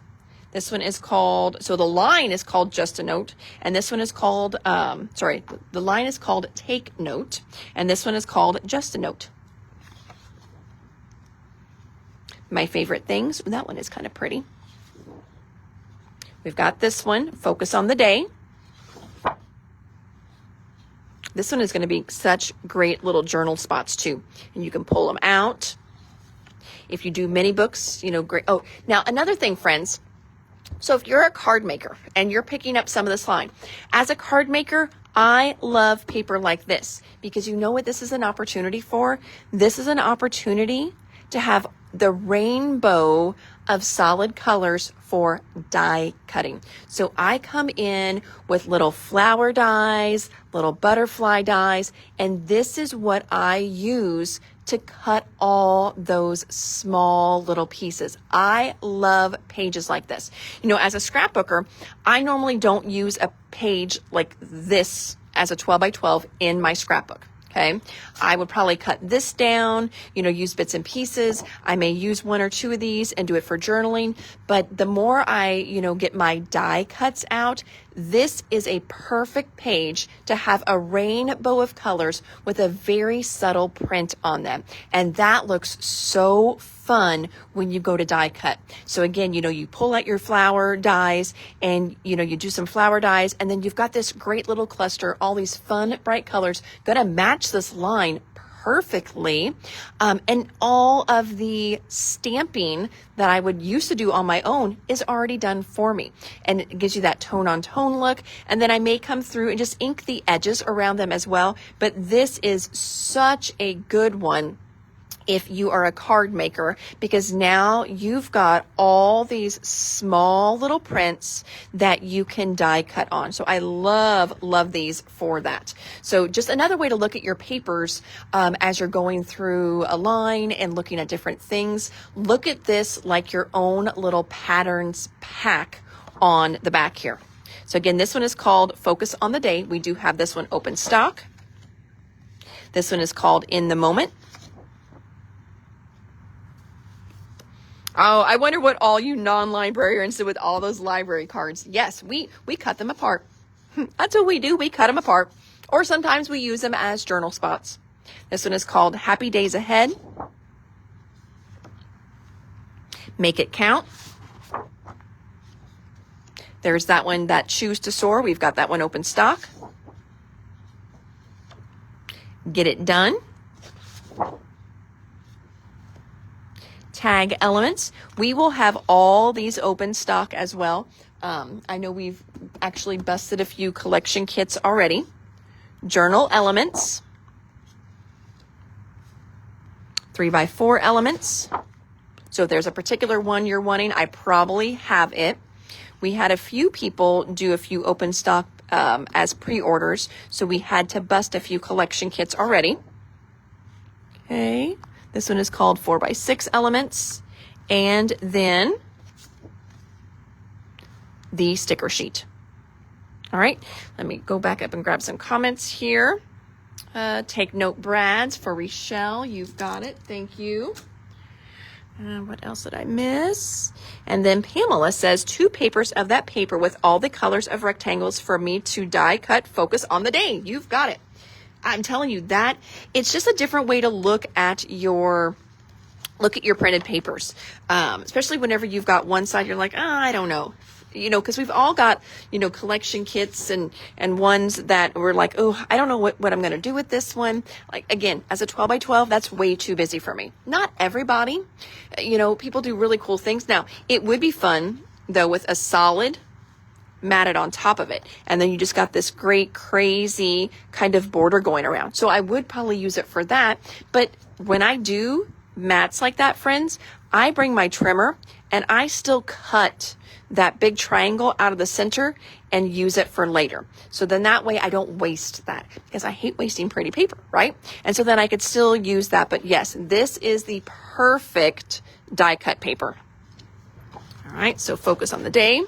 This one is called, so the line is called Just a Note, and this one is called, the line is called Take Note, and this one is called Just a Note. My favorite things, that one is kind of pretty. We've got this one, Focus on the Day. This one is going to be such great little journal spots too, and you can pull them out. If you do mini books, great. Oh, now another thing, friends. So if you're a card maker and you're picking up some of this line, as a card maker, I love paper like this because you know what this is an opportunity for? This is an opportunity to have the rainbow of solid colors for die cutting. So I come in with little flower dies, little butterfly dies, and this is what I use to cut all those small little pieces. I love pages like this. As a scrapbooker, I normally don't use a page like this as a 12 by 12 in my scrapbook. Okay. I would probably cut this down, use bits and pieces. I may use 1 or 2 of these and do it for journaling. But the more I, get my die cuts out, this is a perfect page to have a rainbow of colors with a very subtle print on them. And that looks so fun when you go to die cut. So again, you pull out your flower dies and, you do some flower dies, and then you've got this great little cluster, all these fun, bright colors, gonna match this line perfectly. And all of the stamping that I would used to do on my own is already done for me. And it gives you that tone on tone look. And then I may come through and just ink the edges around them as well. But this is such a good one if you are a card maker, because now you've got all these small little prints that you can die cut on. So I love these for that. So just another way to look at your papers as you're going through a line and looking at different things. Look at this like your own little patterns pack on the back here. So again, this one is called Focus on the Day. We do have this one open stock. This one is called In the Moment. Oh, I wonder what all you non-librarians did with all those library cards. Yes, we cut them apart. That's what we do. We cut them apart. Or sometimes we use them as journal spots. This one is called Happy Days Ahead. Make It Count. There's that one, that Choose to Soar. We've got that one open stock. Get It Done. Tag Elements. We will have all these open stock as well. I know we've actually busted a few collection kits already. Journal Elements. 3x4 elements. So if there's a particular one you're wanting, I probably have it. We had a few people do a few open stock as pre-orders. So we had to bust a few collection kits already. Okay. This one is called 4x6 elements. And then the sticker sheet. All right. Let me go back up and grab some comments here. Take note, Brad's for Rochelle. You've got it. Thank you. What else did I miss? And then Pamela says 2 papers of that paper with all the colors of rectangles for me to die, cut, focus on the day. You've got it. I'm telling you that it's just a different way to look at your printed papers. Especially whenever you've got one side, you're like, I don't know. Because we've all got, collection kits and ones that we're like, oh, I don't know what I'm going to do with this one. Like, again, as a 12 by 12, that's way too busy for me. Not everybody, people do really cool things. Now, it would be fun, though, with a solid matted on top of it. And then you just got this great, crazy kind of border going around. So I would probably use it for that. But when I do mats like that, friends, I bring my trimmer and I still cut that big triangle out of the center and use it for later. So then that way I don't waste that, because I hate wasting pretty paper, right? And so then I could still use that. But yes, this is the perfect die cut paper. All right, so focus on the day.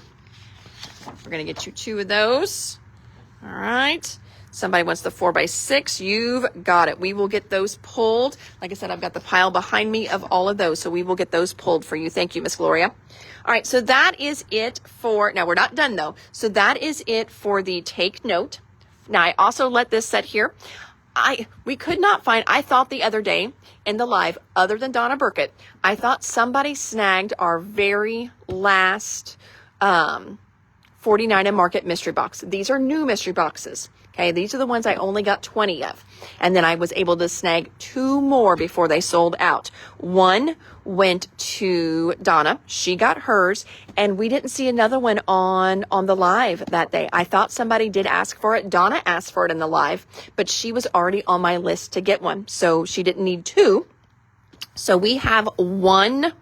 We're going to get you 2 of those. All right. Somebody wants the 4x6. You've got it. We will get those pulled. Like I said, I've got the pile behind me of all of those. So we will get those pulled for you. Thank you, Miss Gloria. All right. So that is it for, now we're not done though. So that is it for the take note. Now I also let this set here. We could not find, I thought the other day in the live, other than Donna Burkett, I thought somebody snagged our very last, 49 and Market mystery box. These are new mystery boxes. Okay, these are the ones I only got 20 of. And then I was able to snag 2 more before they sold out. One went to Donna. She got hers. And we didn't see another one on the live that day. I thought somebody did ask for it. Donna asked for it in the live, but she was already on my list to get one. So she didn't need 2. So we have one,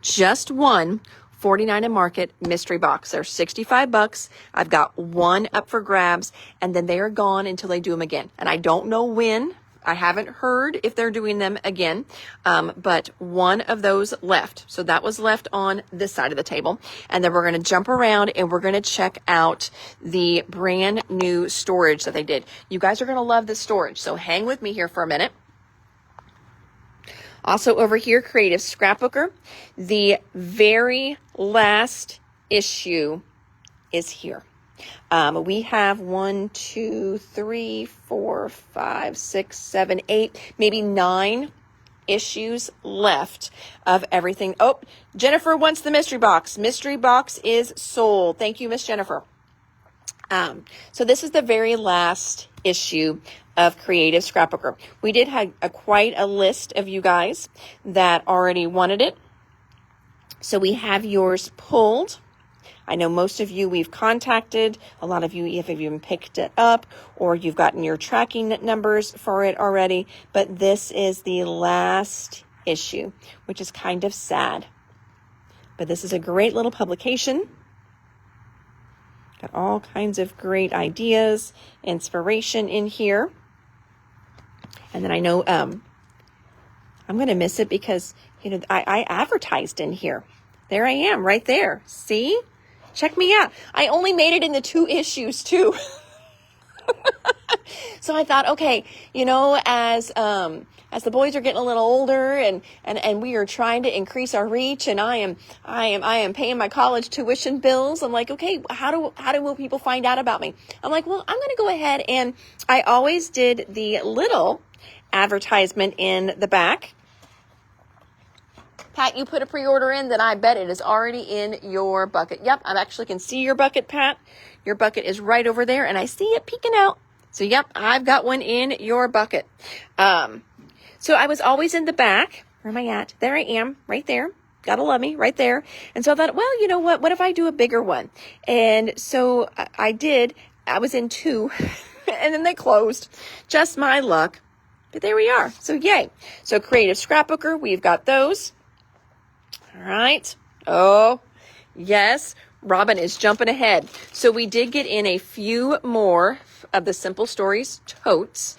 just one, 49 and Market mystery box. They're $65. I've got 1 up for grabs, and then they are gone until they do them again. And I don't know when. I haven't heard if they're doing them again, but 1 of those left. So that was left on this side of the table. And then we're going to jump around and we're going to check out the brand new storage that they did. You guys are going to love this storage. So hang with me here for a minute. Also over here, Creative Scrapbooker. The very last issue is here. We have 1, 2, 3, 4, 5, 6, 7, 8, maybe 9 issues left of everything. Oh, Jennifer wants the mystery box. Mystery box is sold. Thank you, Miss Jennifer. So this is the very last issue of Creative Scrapbooker. We did have quite a list of you guys that already wanted it. So we have yours pulled. I know most of you we've contacted. A lot of you have even picked it up, or you've gotten your tracking numbers for it already. But this is the last issue, which is kind of sad. But this is a great little publication. Got all kinds of great ideas, inspiration in here. And then I know I'm going to miss it because, I advertised in here. There I am right there. See? Check me out. I only made it into 2 issues too. So I thought, okay, as the boys are getting a little older and we are trying to increase our reach, and I am paying my college tuition bills. I'm like, okay, how will people find out about me? I'm like, well, I'm going to go ahead, and I always did the little advertisement in the back. Pat, you put a pre-order in, then I bet it is already in your bucket. Yep, I actually can see your bucket, Pat. Your bucket is right over there, and I see it peeking out. So, yep, I've got one in your bucket. So I was always in the back. Where am I at? There I am, right there. Gotta love me, right there. And so I thought, well, you know what? What if I do a bigger one? And so I did. I was in 2, and then they closed. Just my luck. But there we are. So, yay. So, Creative Scrapbooker, we've got those. All right. Oh, yes. Robin is jumping ahead. So we did get in a few more of the Simple Stories totes.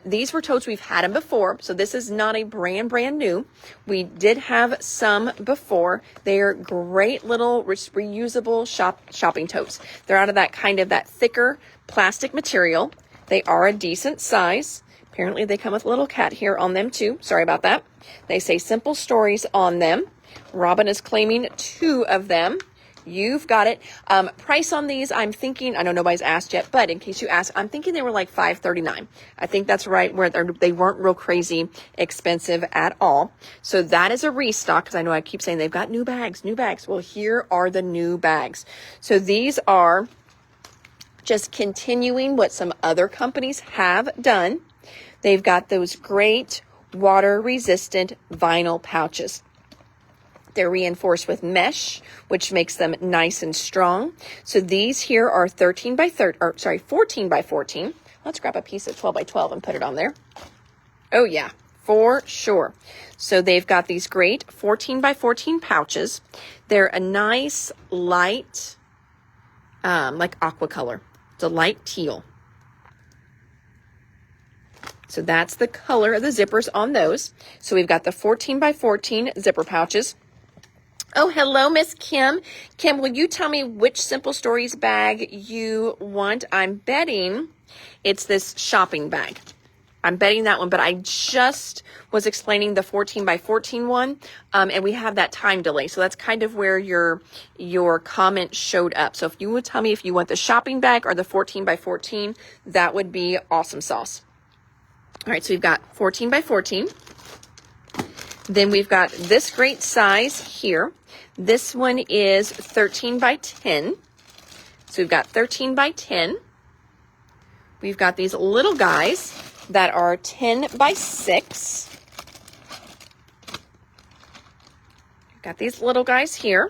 These were totes, we've had them before, so this is not a brand new. We did have some before. They're great little reusable shopping totes. They're out of that kind of that thicker plastic material. They are a decent size. Apparently they come with a little cat here on them too. Sorry about that. They say Simple Stories on them. Robin is claiming 2 of them. You've got it. Price on these, I'm thinking, I know nobody's asked yet, but in case you ask, I'm thinking they were like $5.39. I think that's right, where they weren't real crazy expensive at all. So that is a restock, because I know I keep saying they've got new bags. Well, here are the new bags. So these are just continuing what some other companies have done. They've got those great water-resistant vinyl pouches. They're reinforced with mesh, which makes them nice and strong. So these here are 14 by 14. Let's grab a piece of 12 by 12 and put it on there. Oh yeah, for sure. So they've got these great 14 by 14 pouches. They're a nice light, like aqua color. It's a light teal. So that's the color of the zippers on those. So we've got the 14 by 14 zipper pouches. Oh, hello, Miss Kim. Kim, will you tell me which Simple Stories bag you want? I'm betting it's this shopping bag. I'm betting that one, but I just was explaining the 14 by 14 one, and we have that time delay. So that's kind of where your comment showed up. So if you would tell me if you want the shopping bag or the 14 by 14, that would be awesome sauce. All right, so we've got 14 by 14. Then we've got this great size here. This one is 13 by 10. So we've got 13 by 10. We've got these little guys that are 10 by 6. We've got these little guys here.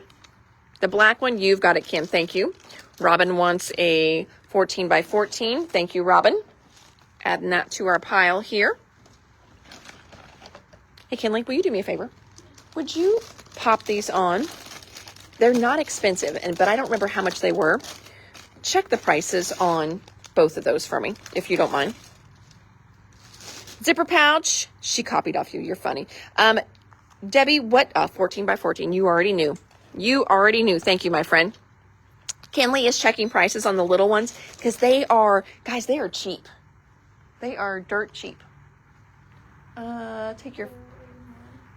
The black one, you've got it, Kim. Thank you. Robin wants a 14 by 14. Thank you, Robin. Adding that to our pile here. Hey, Kinley, will you do me a favor? Would you pop these on? They're not expensive, but I don't remember how much they were. Check the prices on both of those for me, if you don't mind. Zipper pouch. She copied off you. You're funny. Debbie, what? 14 by 14. You already knew. You already knew. Thank you, my friend. Kinley is checking prices on the little ones because they are, guys, they are cheap. They are dirt cheap. Take your...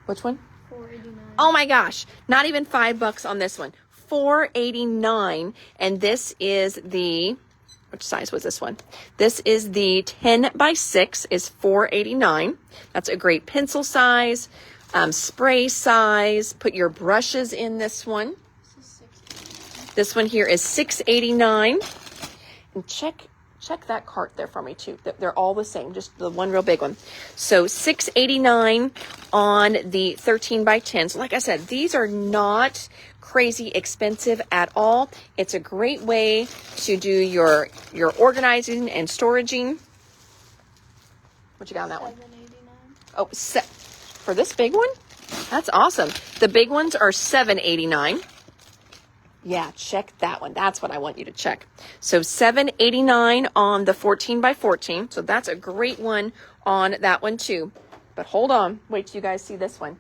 Which one? $4.89. Oh my gosh, not even $5 on this one. $4.89, and this is the, which size was this one? This is the 10 by 6 is $4.89. That's a great pencil size, spray size. Put your brushes in this one. This one here is $6.89. And check that cart there for me too. They're all the same, just the one real big one. So $6.89 on the 13 by 10. So like I said, these are not crazy expensive at all. It's a great way to do your organizing and storaging. What you got on that one? $7.89. Oh, for this big one? That's awesome. The big ones are $7.89. Yeah, check that one. That's what I want you to check. So $7.89 on the 14 by 14. So that's a great one on that one too. But hold on. Wait till you guys see this one.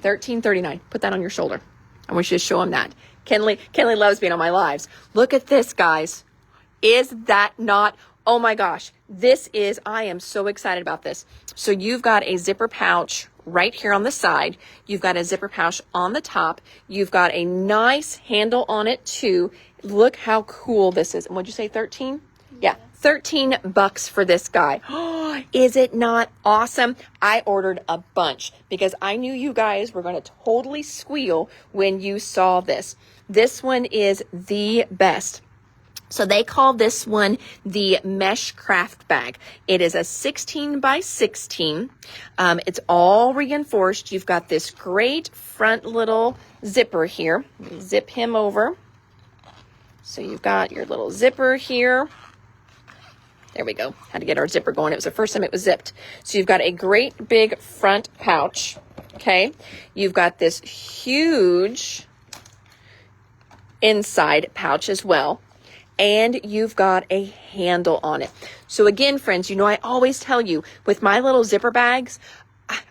$13.39. Put that on your shoulder. I want you to show them that. Kenley loves being on my lives. Look at this, guys. Is that not... Oh my gosh. I am so excited about this. So you've got a zipper pouch right here on the side. You've got a zipper pouch on the top. You've got a nice handle on it too. Look how cool this is. And what'd you say, 13? Yeah, $13 for this guy. Is it not awesome? I ordered a bunch because I knew you guys were going to totally squeal when you saw this. This one is the best. So they call this one the Mesh Craft Bag. It is a 16 by 16. It's all reinforced. You've got this great front little zipper here. Zip him over. So you've got your little zipper here. There we go. Had to get our zipper going. It was the first time it was zipped. So you've got a great big front pouch. Okay. You've got this huge inside pouch as well. And you've got a handle on it. So again, friends, you know, I always tell you with my little zipper bags,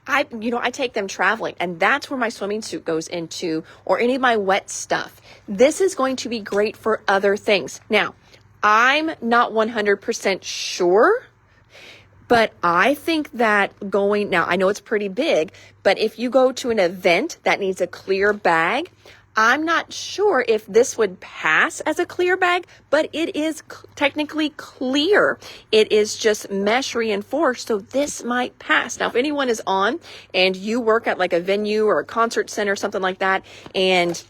I take them traveling, and that's where my swimming suit goes into, or any of my wet stuff. This is going to be great for other things. Now, I'm not 100% sure, but I think that now I know it's pretty big, but if you go to an event that needs a clear bag, I'm not sure if this would pass as a clear bag, but it is technically clear. It is just mesh reinforced, so this might pass. Now, if anyone is on and you work at like a venue or a concert center, something like that, and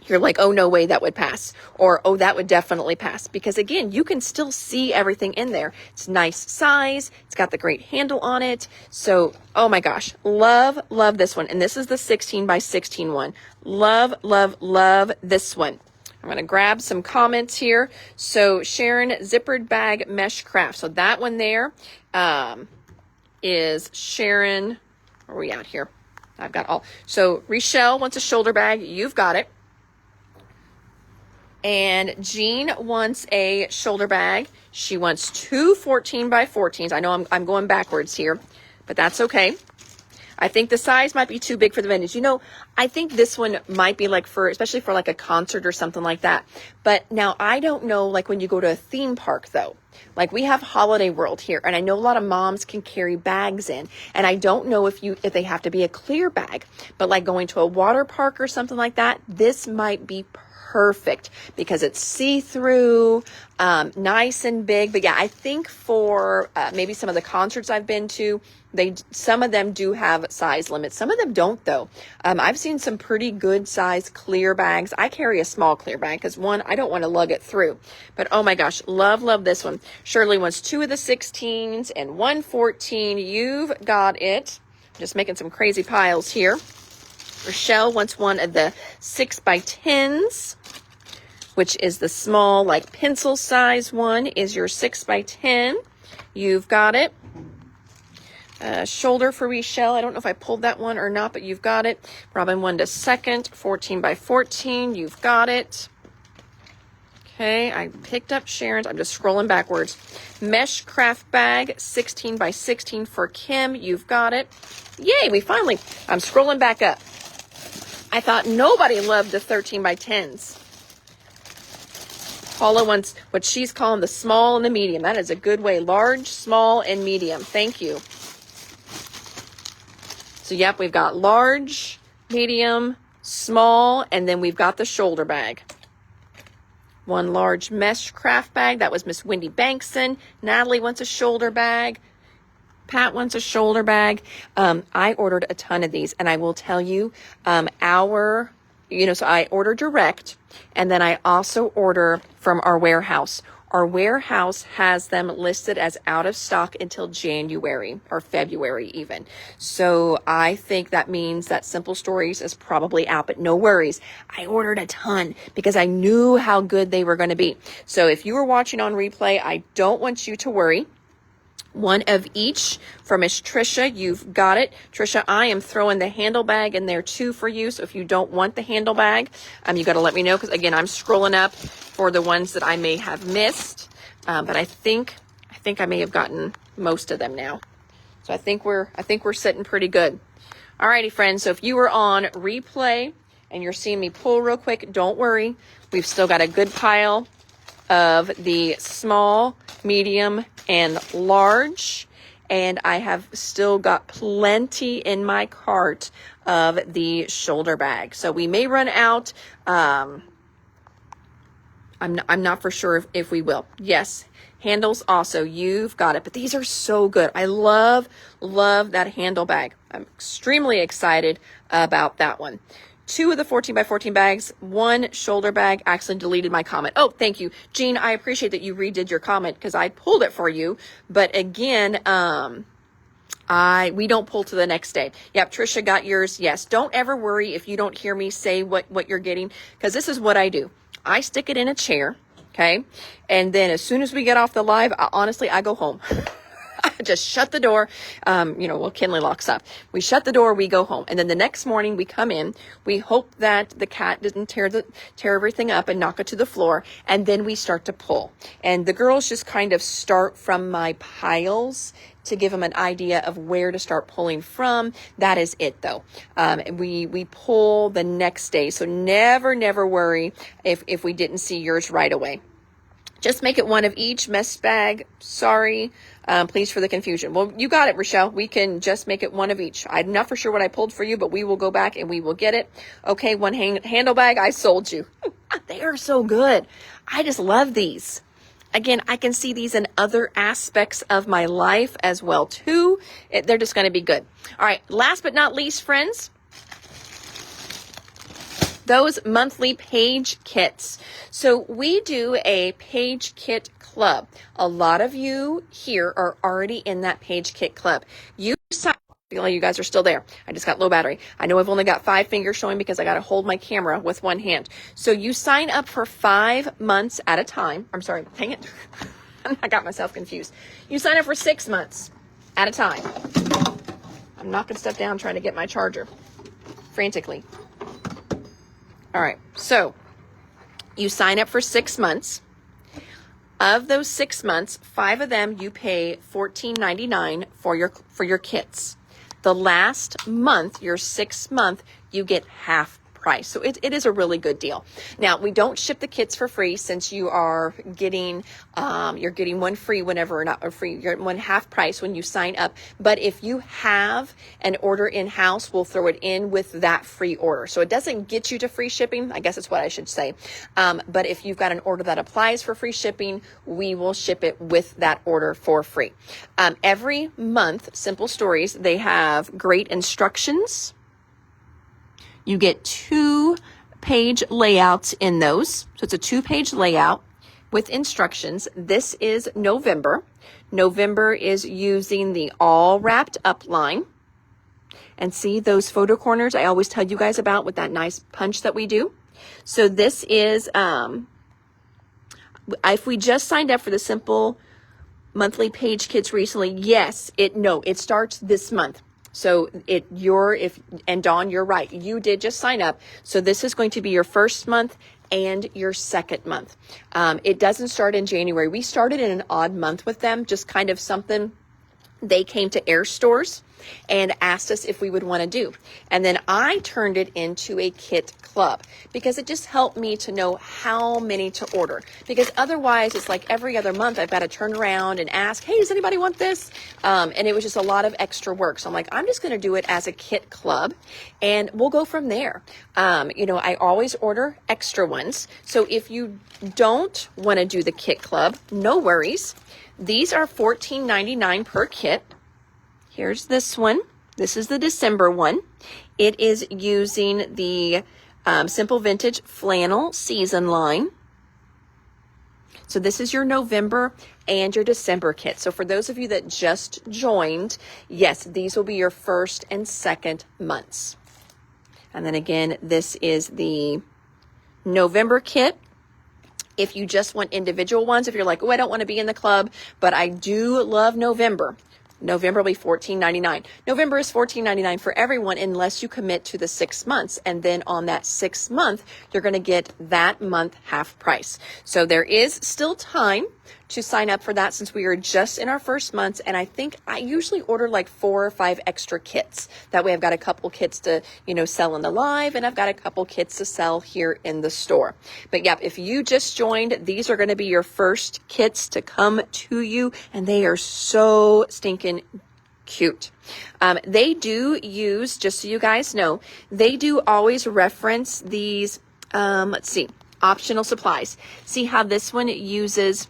you're like, oh, no way that would pass, or oh, that would definitely pass, because again, you can still see everything in there. It's nice size. It's got the great handle on it. So, oh my gosh, love this one. And this is the 16 by 16 one. Love this one. I'm going to grab some comments here. So Sharon, zippered bag mesh craft. So that one there is Sharon. Where are we at here? I've got all. So Richelle wants a shoulder bag. You've got it. And Jean wants a shoulder bag. She wants two 14 by 14s. I know I'm going backwards here, but that's okay. I think the size might be too big for the vintage. You know, I think this one might be like especially for like a concert or something like that. But now I don't know, like when you go to a theme park though, like we have Holiday World here, and I know a lot of moms can carry bags in, and I don't know if they have to be a clear bag, but like going to a water park or something like that, this might be perfect because it's see-through, nice and big. But yeah, I think for maybe some of the concerts I've been to, some of them do have size limits. Some of them don't though. I've seen some pretty good size clear bags. I carry a small clear bag because one, I don't want to lug it through. But oh my gosh, love this one. Shirley wants two of the 16s and one 14. You've got it. Just making some crazy piles here. Rochelle wants one of the 6 by 10s, which is the small, like pencil size one is your 6 by 10. You've got it. Shoulder for Rochelle. I don't know if I pulled that one or not, but you've got it. Robin wanted a second 14 by 14. You've got it. Okay, I picked up Sharon's. I'm just scrolling backwards. Mesh craft bag, 16 by 16 for Kim. You've got it. Yay, I'm scrolling back up. I thought nobody loved the 13 by 10s. Paula wants what she's calling the small and the medium. That is a good way. Large, small, and medium. Thank you. So, yep, we've got large, medium, small, and then we've got the shoulder bag. One large mesh craft bag. That was Miss Wendy Bankson. Natalie wants a shoulder bag. Pat wants a shoulder bag. I ordered a ton of these, and I will tell you, so I order direct, and then I also order from our warehouse. Our warehouse has them listed as out of stock until January or February even. So I think that means that Simple Stories is probably out, but no worries. I ordered a ton because I knew how good they were going to be. So if you were watching on replay, I don't want you to worry. One of each for Miss Trisha. You've got it. Trisha, I am throwing the handle bag in there too for you. So if you don't want the handle bag, you got to let me know, because again, I'm scrolling up for the ones that I may have missed. But I think I may have gotten most of them now. So I think we're sitting pretty good. Alrighty, friends. So if you were on replay and you're seeing me pull real quick, don't worry. We've still got a good pile of the small, medium, and large, and I have still got plenty in my cart of the shoulder bag. So we may run out. I'm not for sure if we will. Yes, handles also. You've got it. But these are so good. I love that handle bag. I'm extremely excited about that one. Two of the 14 by 14 bags, one shoulder bag. Actually deleted my comment. Oh, thank you. Jean, I appreciate that you redid your comment because I pulled it for you. But again, we don't pull to the next day. Yep, Trisha got yours. Yes, don't ever worry if you don't hear me say what you're getting, because this is what I do. I stick it in a chair, okay? And then as soon as we get off the live, honestly, I go home. Just shut the door. Well, Kinley locks up. We shut the door, we go home. And then the next morning we come in, we hope that the cat didn't tear everything up and knock it to the floor. And then we start to pull. And the girls just kind of start from my piles to give them an idea of where to start pulling from. That is it though. We pull the next day. So never worry if we didn't see yours right away. Just make it one of each. Mess bag. Sorry. Please for the confusion. Well, you got it, Rochelle. We can just make it one of each. I'm not for sure what I pulled for you, but we will go back and we will get it. Okay, one handle bag. I sold you. They are so good. I just love these. Again, I can see these in other aspects of my life as well, too. They're just going to be good. All right, last but not least, friends, those monthly page kits. So we do a page kit club. A lot of you here are already in that page kit club. You guys are still there. I just got low battery. I know I've only got 5 fingers showing because I got to hold my camera with one hand. So you sign up for 5 months at a time. I'm sorry, dang it. I got myself confused. You sign up for 6 months at a time. I'm knocking stuff down trying to get my charger frantically. All right, so you sign up for 6 months. Of those 6 months, 5 of them you pay $14.99 for your kits. The last month, your 6th month, you get half price. So it is a really good deal. Now, we don't ship the kits for free since you are getting, you're getting one free whenever, not a free, you're one half price when you sign up. But if you have an order in-house, we'll throw it in with that free order. So it doesn't get you to free shipping. I guess that's what I should say. But if you've got an order that applies for free shipping, we will ship it with that order for free. Every month, Simple Stories, they have great instructions. You get 2-page layouts in those. So it's a 2-page layout with instructions. This is November. November is using the all wrapped up line. And see those photo corners I always tell you guys about with that nice punch that we do. So this is, if we just signed up for the Simple monthly page kits recently, yes, it starts this month. So and Dawn, you're right. You did just sign up. So this is going to be your first month and your second month. It doesn't start in January. We started in an odd month with them, just kind of something they came to Air Stores and asked us if we would want to do. And then I turned it into a kit club because it just helped me to know how many to order. Because otherwise it's like every other month I've got to turn around and ask, hey, does anybody want this? And it was just a lot of extra work. So I'm like, I'm just going to do it as a kit club and we'll go from there. I always order extra ones. So if you don't want to do the kit club, no worries. These are $14.99 per kit. Here's this one. This is the December one. It is using the Simple Vintage Flannel Season line. So this is your November and your December kit. So for those of you that just joined, yes, these will be your first and second months. And then again, this is the November kit. If you just want individual ones, if you're like, oh, I don't want to be in the club, but I do love November. November will be $14.99. November is $14.99 for everyone unless you commit to the 6 months. And then on that 6th month, you're going to get that month half price. So there is still time to sign up for that since we are just in our first months. And I think I usually order like 4 or 5 extra kits. That way I've got a couple kits to, sell in the live and I've got a couple kits to sell here in the store. But yeah, if you just joined, these are going to be your first kits to come to you and they are so stinking cute. They do use, just so you guys know, they do always reference these, optional supplies. See how this one uses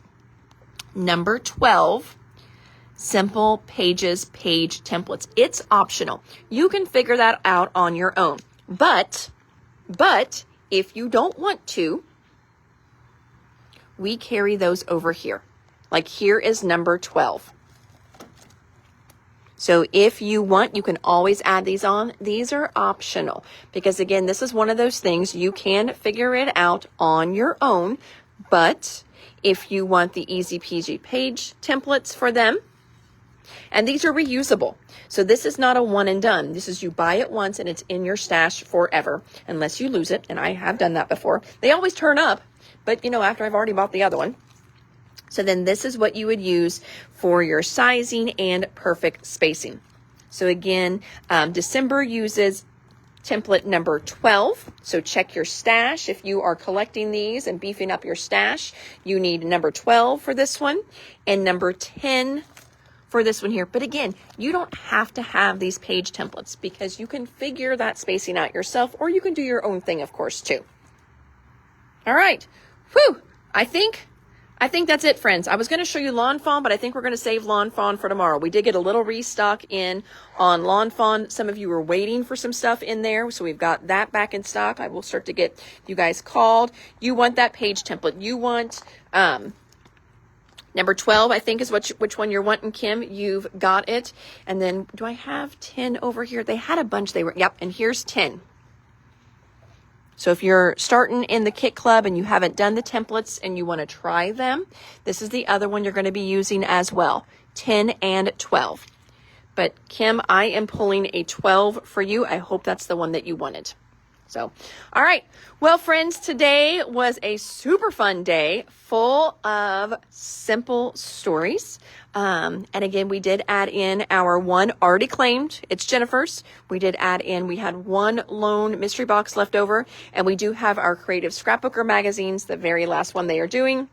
number 12, Simple Pages page templates. It's optional. You can figure that out on your own. But if you don't want to, we carry those over here. Like here is number 12. So if you want, you can always add these on. These are optional because again, this is one of those things you can figure it out on your own. But if you want the easy peasy page templates for them, And these are reusable. So this is not a one and done. This is you buy it once and it's in your stash forever, unless you lose it. And I have done that before. They always turn up, but you know, after I've already bought the other one. So then this is what you would use for your sizing and perfect spacing. So again, December uses template number 12. So check your stash. If you are collecting these and beefing up your stash, you need number 12 for this one and number 10 for this one here. But again, you don't have to have these page templates because you can figure that spacing out yourself, or you can do your own thing, of course, too. All right. Whew. I think that's it, friends. I was going to show you Lawn Fawn, but I think we're going to save Lawn Fawn for tomorrow. We did get a little restock in on Lawn Fawn. Some of you were waiting for some stuff in there, so we've got that back in stock. I will start to get you guys called. You want that page template. You want number 12, I think is which one you're wanting, Kim. You've got it. And then do I have 10 over here? They had a bunch. Yep, and here's 10. So if you're starting in the Kit Club and you haven't done the templates and you want to try them, this is the other one you're going to be using as well, 10 and 12. But Kim, I am pulling a 12 for you. I hope that's the one that you wanted. So, all right. Well, friends, today was a super fun day full of simple stories. And again, we did add in our one already claimed. It's Jennifer's. We did add in, we had one lone mystery box left over, and we do have our Creative Scrapbooker magazines, the very last one they are doing.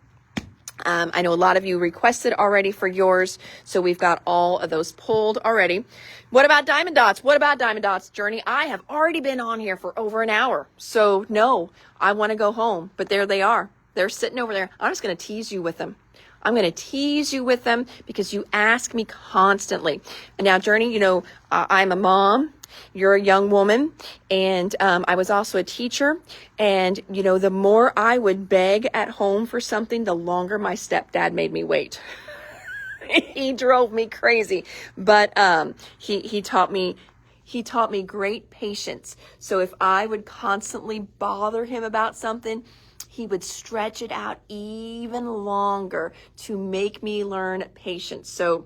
I know a lot of you requested already for yours, so we've got all of those pulled already. What about Diamond Dots? What about Diamond Dots Journey? I have already been on here for over an hour, so no, I want to go home, but there they are. They're sitting over there. I'm just going to tease you with them. I'm going to tease you with them because you ask me constantly. And now, Journey, you know, I'm a mom. You're a young woman, and I was also a teacher, and you know, the more I would beg at home for something, the longer my stepdad made me wait. He drove me crazy, but he taught me great patience. So if I would constantly bother him about something, he would stretch it out even longer to make me learn patience. So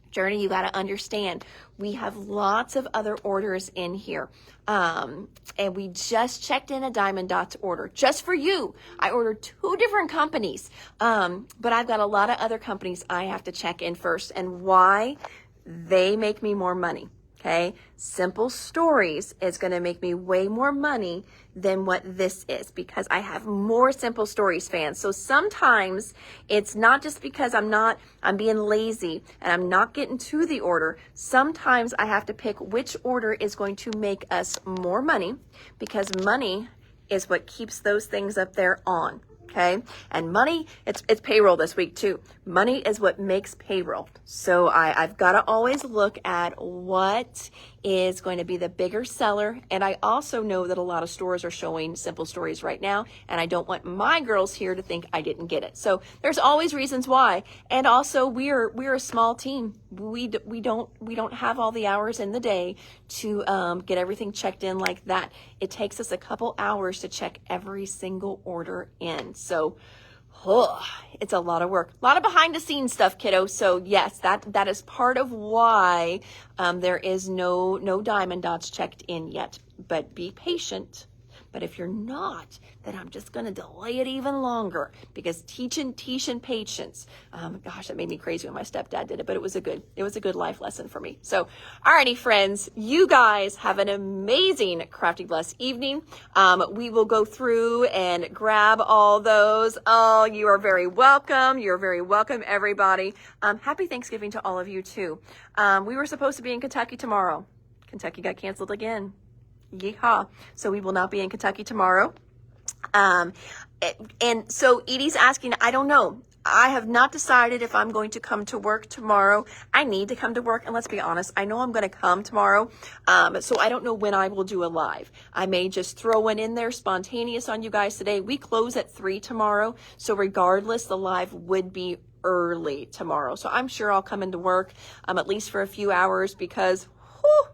Journey, you got to understand, we have lots of other orders in here. And we just checked in a Diamond Dots order just for you. I ordered 2 different companies. But I've got a lot of other companies I have to check in first, and why? They make me more money. Okay, Simple Stories is going to make me way more money than what this is because I have more Simple Stories fans. So sometimes it's not just because I'm being lazy and I'm not getting to the order. Sometimes I have to pick which order is going to make us more money because money is what keeps those things up there on. Okay. And money, it's payroll this week too. Money is what makes payroll. So I've got to always look at what is going to be the bigger seller. And I also know that a lot of stores are showing Simple Stories right now. And I don't want my girls here to think I didn't get it. So there's always reasons why. And also we're a small team. We don't have all the hours in the day to get everything checked in like that. It takes us a couple hours to check every single order in. So it's a lot of work, a lot of behind the scenes stuff, kiddo. So yes, that is part of why there is no Diamond Dots checked in yet, but be patient. But if you're not, then I'm just going to delay it even longer because teaching patience. Gosh, that made me crazy when my stepdad did it, but it was a good life lesson for me. So, alrighty, friends, you guys have an amazing Crafty Blessed evening. We will go through and grab all those. Oh, you are very welcome. You're very welcome, everybody. Happy Thanksgiving to all of you too. We were supposed to be in Kentucky tomorrow. Kentucky got canceled again. Yeehaw. So we will not be in Kentucky tomorrow. And so Edie's asking, I don't know. I have not decided if I'm going to come to work tomorrow. I need to come to work. And let's be honest, I know I'm going to come tomorrow. So I don't know when I will do a live. I may just throw one in there spontaneous on you guys today. We close at 3 tomorrow. So regardless, the live would be early tomorrow. So I'm sure I'll come into work, at least for a few hours because, whew,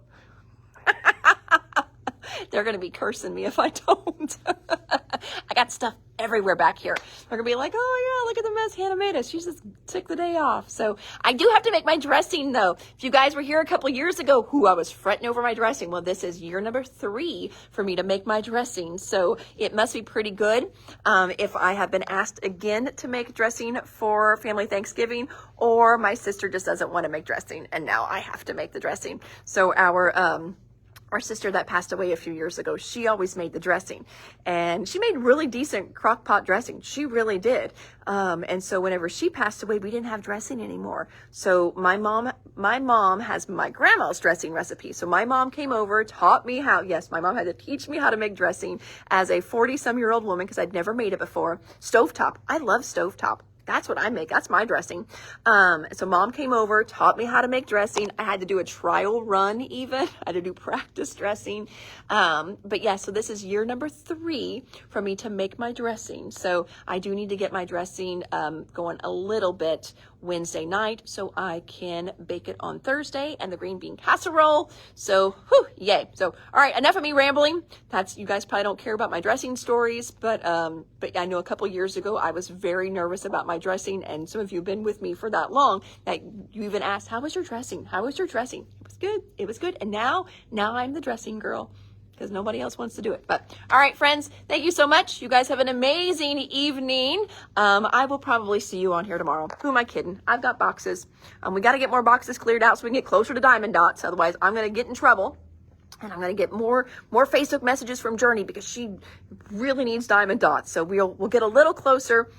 they're going to be cursing me if I don't. I got stuff everywhere back here. They're going to be like, oh oh, look at the mess Hannah made us. She just took the day off. So I do have to make my dressing though. If you guys were here a couple years ago, I was fretting over my dressing. Well, this is year number 3 for me to make my dressing. So it must be pretty good. If I have been asked again to make dressing for family Thanksgiving, or my sister just doesn't want to make dressing and now I have to make the dressing. So our sister that passed away a few years ago, she always made the dressing, and she made really decent crock pot dressing. She really did. And so whenever she passed away, we didn't have dressing anymore. So my mom has my grandma's dressing recipe. So my mom came over, taught me how, yes, my mom had to teach me how to make dressing as a 40-some-year-old woman, because I'd never made it before. Stovetop. I love stovetop. That's what I make. That's my dressing. So mom came over, taught me how to make dressing. I had to do a trial run even. I had to do practice dressing. But yeah, so this is year number 3 for me to make my dressing. So I do need to get my dressing going a little bit Wednesday night so I can bake it on Thursday, and the green bean casserole. So, yay. So, all right, enough of me rambling. You guys probably don't care about my dressing stories, but I know a couple years ago I was very nervous about my dressing, and some of you have been with me for that long that you even asked, how was your dressing? How was your dressing? It was good. It was good. And now I'm the dressing girl, because nobody else wants to do it. But all right, friends, thank you so much. You guys have an amazing evening. I will probably see you on here tomorrow. Who am I kidding? I've got boxes. We got to get more boxes cleared out so we can get closer to Diamond Dots. Otherwise, I'm going to get in trouble. And I'm going to get more Facebook messages from Journey, because she really needs Diamond Dots. So we'll get a little closer.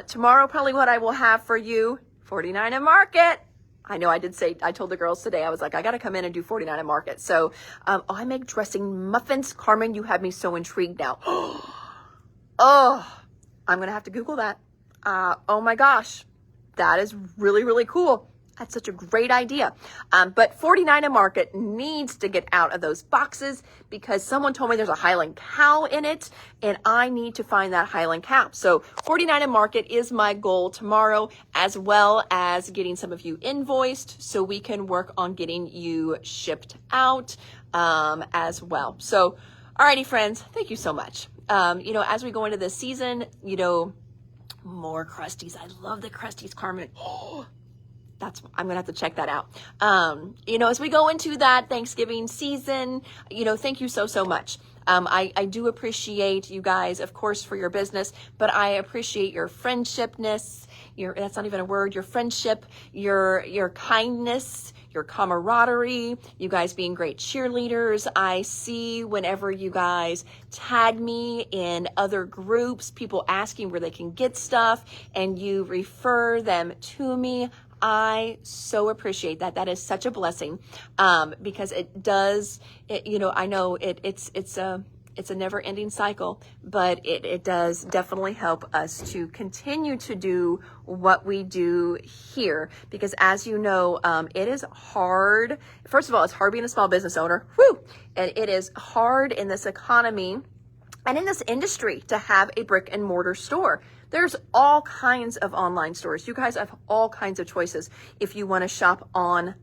Tomorrow, probably what I will have for you, 49 and Market. I know I told the girls today, I was like, I got to come in and do 49 and Market. So, I make dressing muffins. Carmen, you have me so intrigued now. Oh, I'm going to have to Google that. Oh my gosh. That is really, really cool. That's such a great idea. But 49 and Market needs to get out of those boxes, because someone told me there's a Highland cow in it, and I need to find that Highland cow. So 49 and Market is my goal tomorrow, as well as getting some of you invoiced so we can work on getting you shipped out as well. So, alrighty, friends, thank you so much. As we go into this season, more Krusties. I love the Krusties, Carmen. I'm going to have to check that out. As we go into that Thanksgiving season, thank you so much. I do appreciate you guys, of course, for your business, but I appreciate your friendshipness, that's not even a word, your friendship, your kindness, your camaraderie, you guys being great cheerleaders. I see whenever you guys tag me in other groups, people asking where they can get stuff, and you refer them to me. I so appreciate that. That is such a blessing, because it does, I know it's a never ending cycle, but it does definitely help us to continue to do what we do here, because as you know, it is hard. First of all, it's hard being a small business owner. And it is hard in this economy and in this industry to have a brick and mortar store. There's all kinds of online stores. You guys have all kinds of choices if you want to shop online.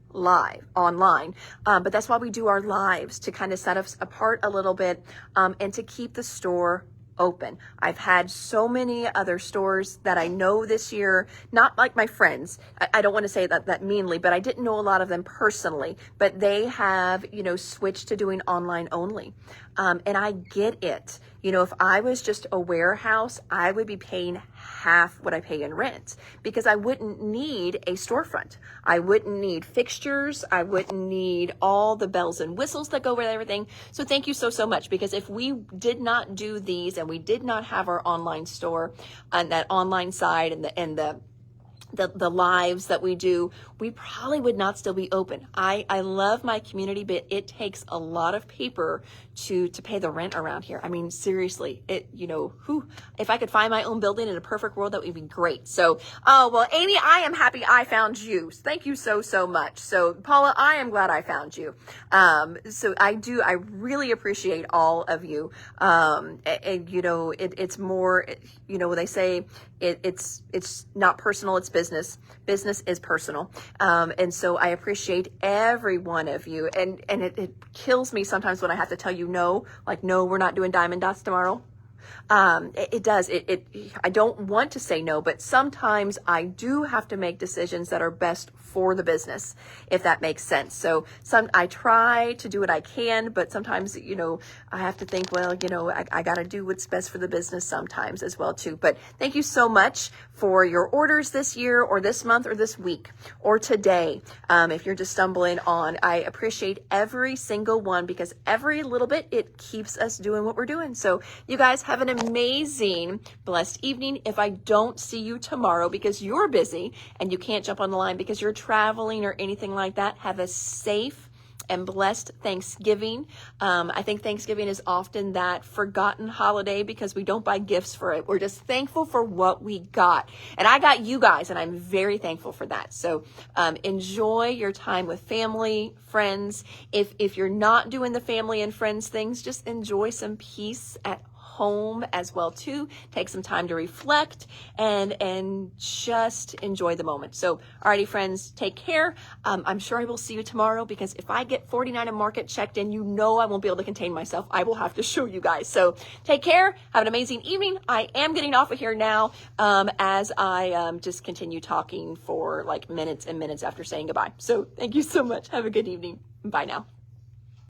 But that's why we do our lives, to kind of set us apart a little bit, and to keep the store open. I've had so many other stores that I know this year, not like my friends. I don't want to say that meanly, but I didn't know a lot of them personally, but they have, switched to doing online only. And I get it. If I was just a warehouse, I would be paying half what I pay in rent, because I wouldn't need a storefront. I wouldn't need fixtures. I wouldn't need all the bells and whistles that go with everything. So thank you so much, because if we did not do these and we did not have our online store on that online side and the lives that we do, we probably would not still be open. I love my community, but it takes a lot of paper to pay the rent around here. I mean, seriously, if I could find my own building in a perfect world, that would be great. So, Amy, I am happy I found you. Thank you so much. So, Paula, I am glad I found you. I really appreciate all of you. It's more, when they say it's not personal, it's business. Business is personal. And so I appreciate every one of you. And it kills me sometimes when I have to tell you no, we're not doing Diamond Dots tomorrow. It does. I don't want to say no, but sometimes I do have to make decisions that are best for the business, if that makes sense. So I try to do what I can, but sometimes, I have to think, well, I got to do what's best for the business sometimes as well too. But thank you so much for your orders this year or this month or this week or today. If you're just stumbling on, I appreciate every single one, because every little bit, it keeps us doing what we're doing. So you guys have an amazing, blessed evening. If I don't see you tomorrow because you're busy and you can't jump on the line because you're traveling or anything like that, have a safe and blessed Thanksgiving. I think Thanksgiving is often that forgotten holiday because we don't buy gifts for it. We're just thankful for what we got. And I got you guys, and I'm very thankful for that. So enjoy your time with family, friends. If you're not doing the family and friends things, just enjoy some peace at home as well too. Take some time to reflect and just enjoy the moment. So alrighty, friends, take care. I'm sure I will see you tomorrow, because if I get 49 and market checked in, I won't be able to contain myself. I will have to show you guys. So take care. Have an amazing evening. I am getting off of here now, as I just continue talking for like minutes and minutes after saying goodbye. So thank you so much. Have a good evening. Bye now.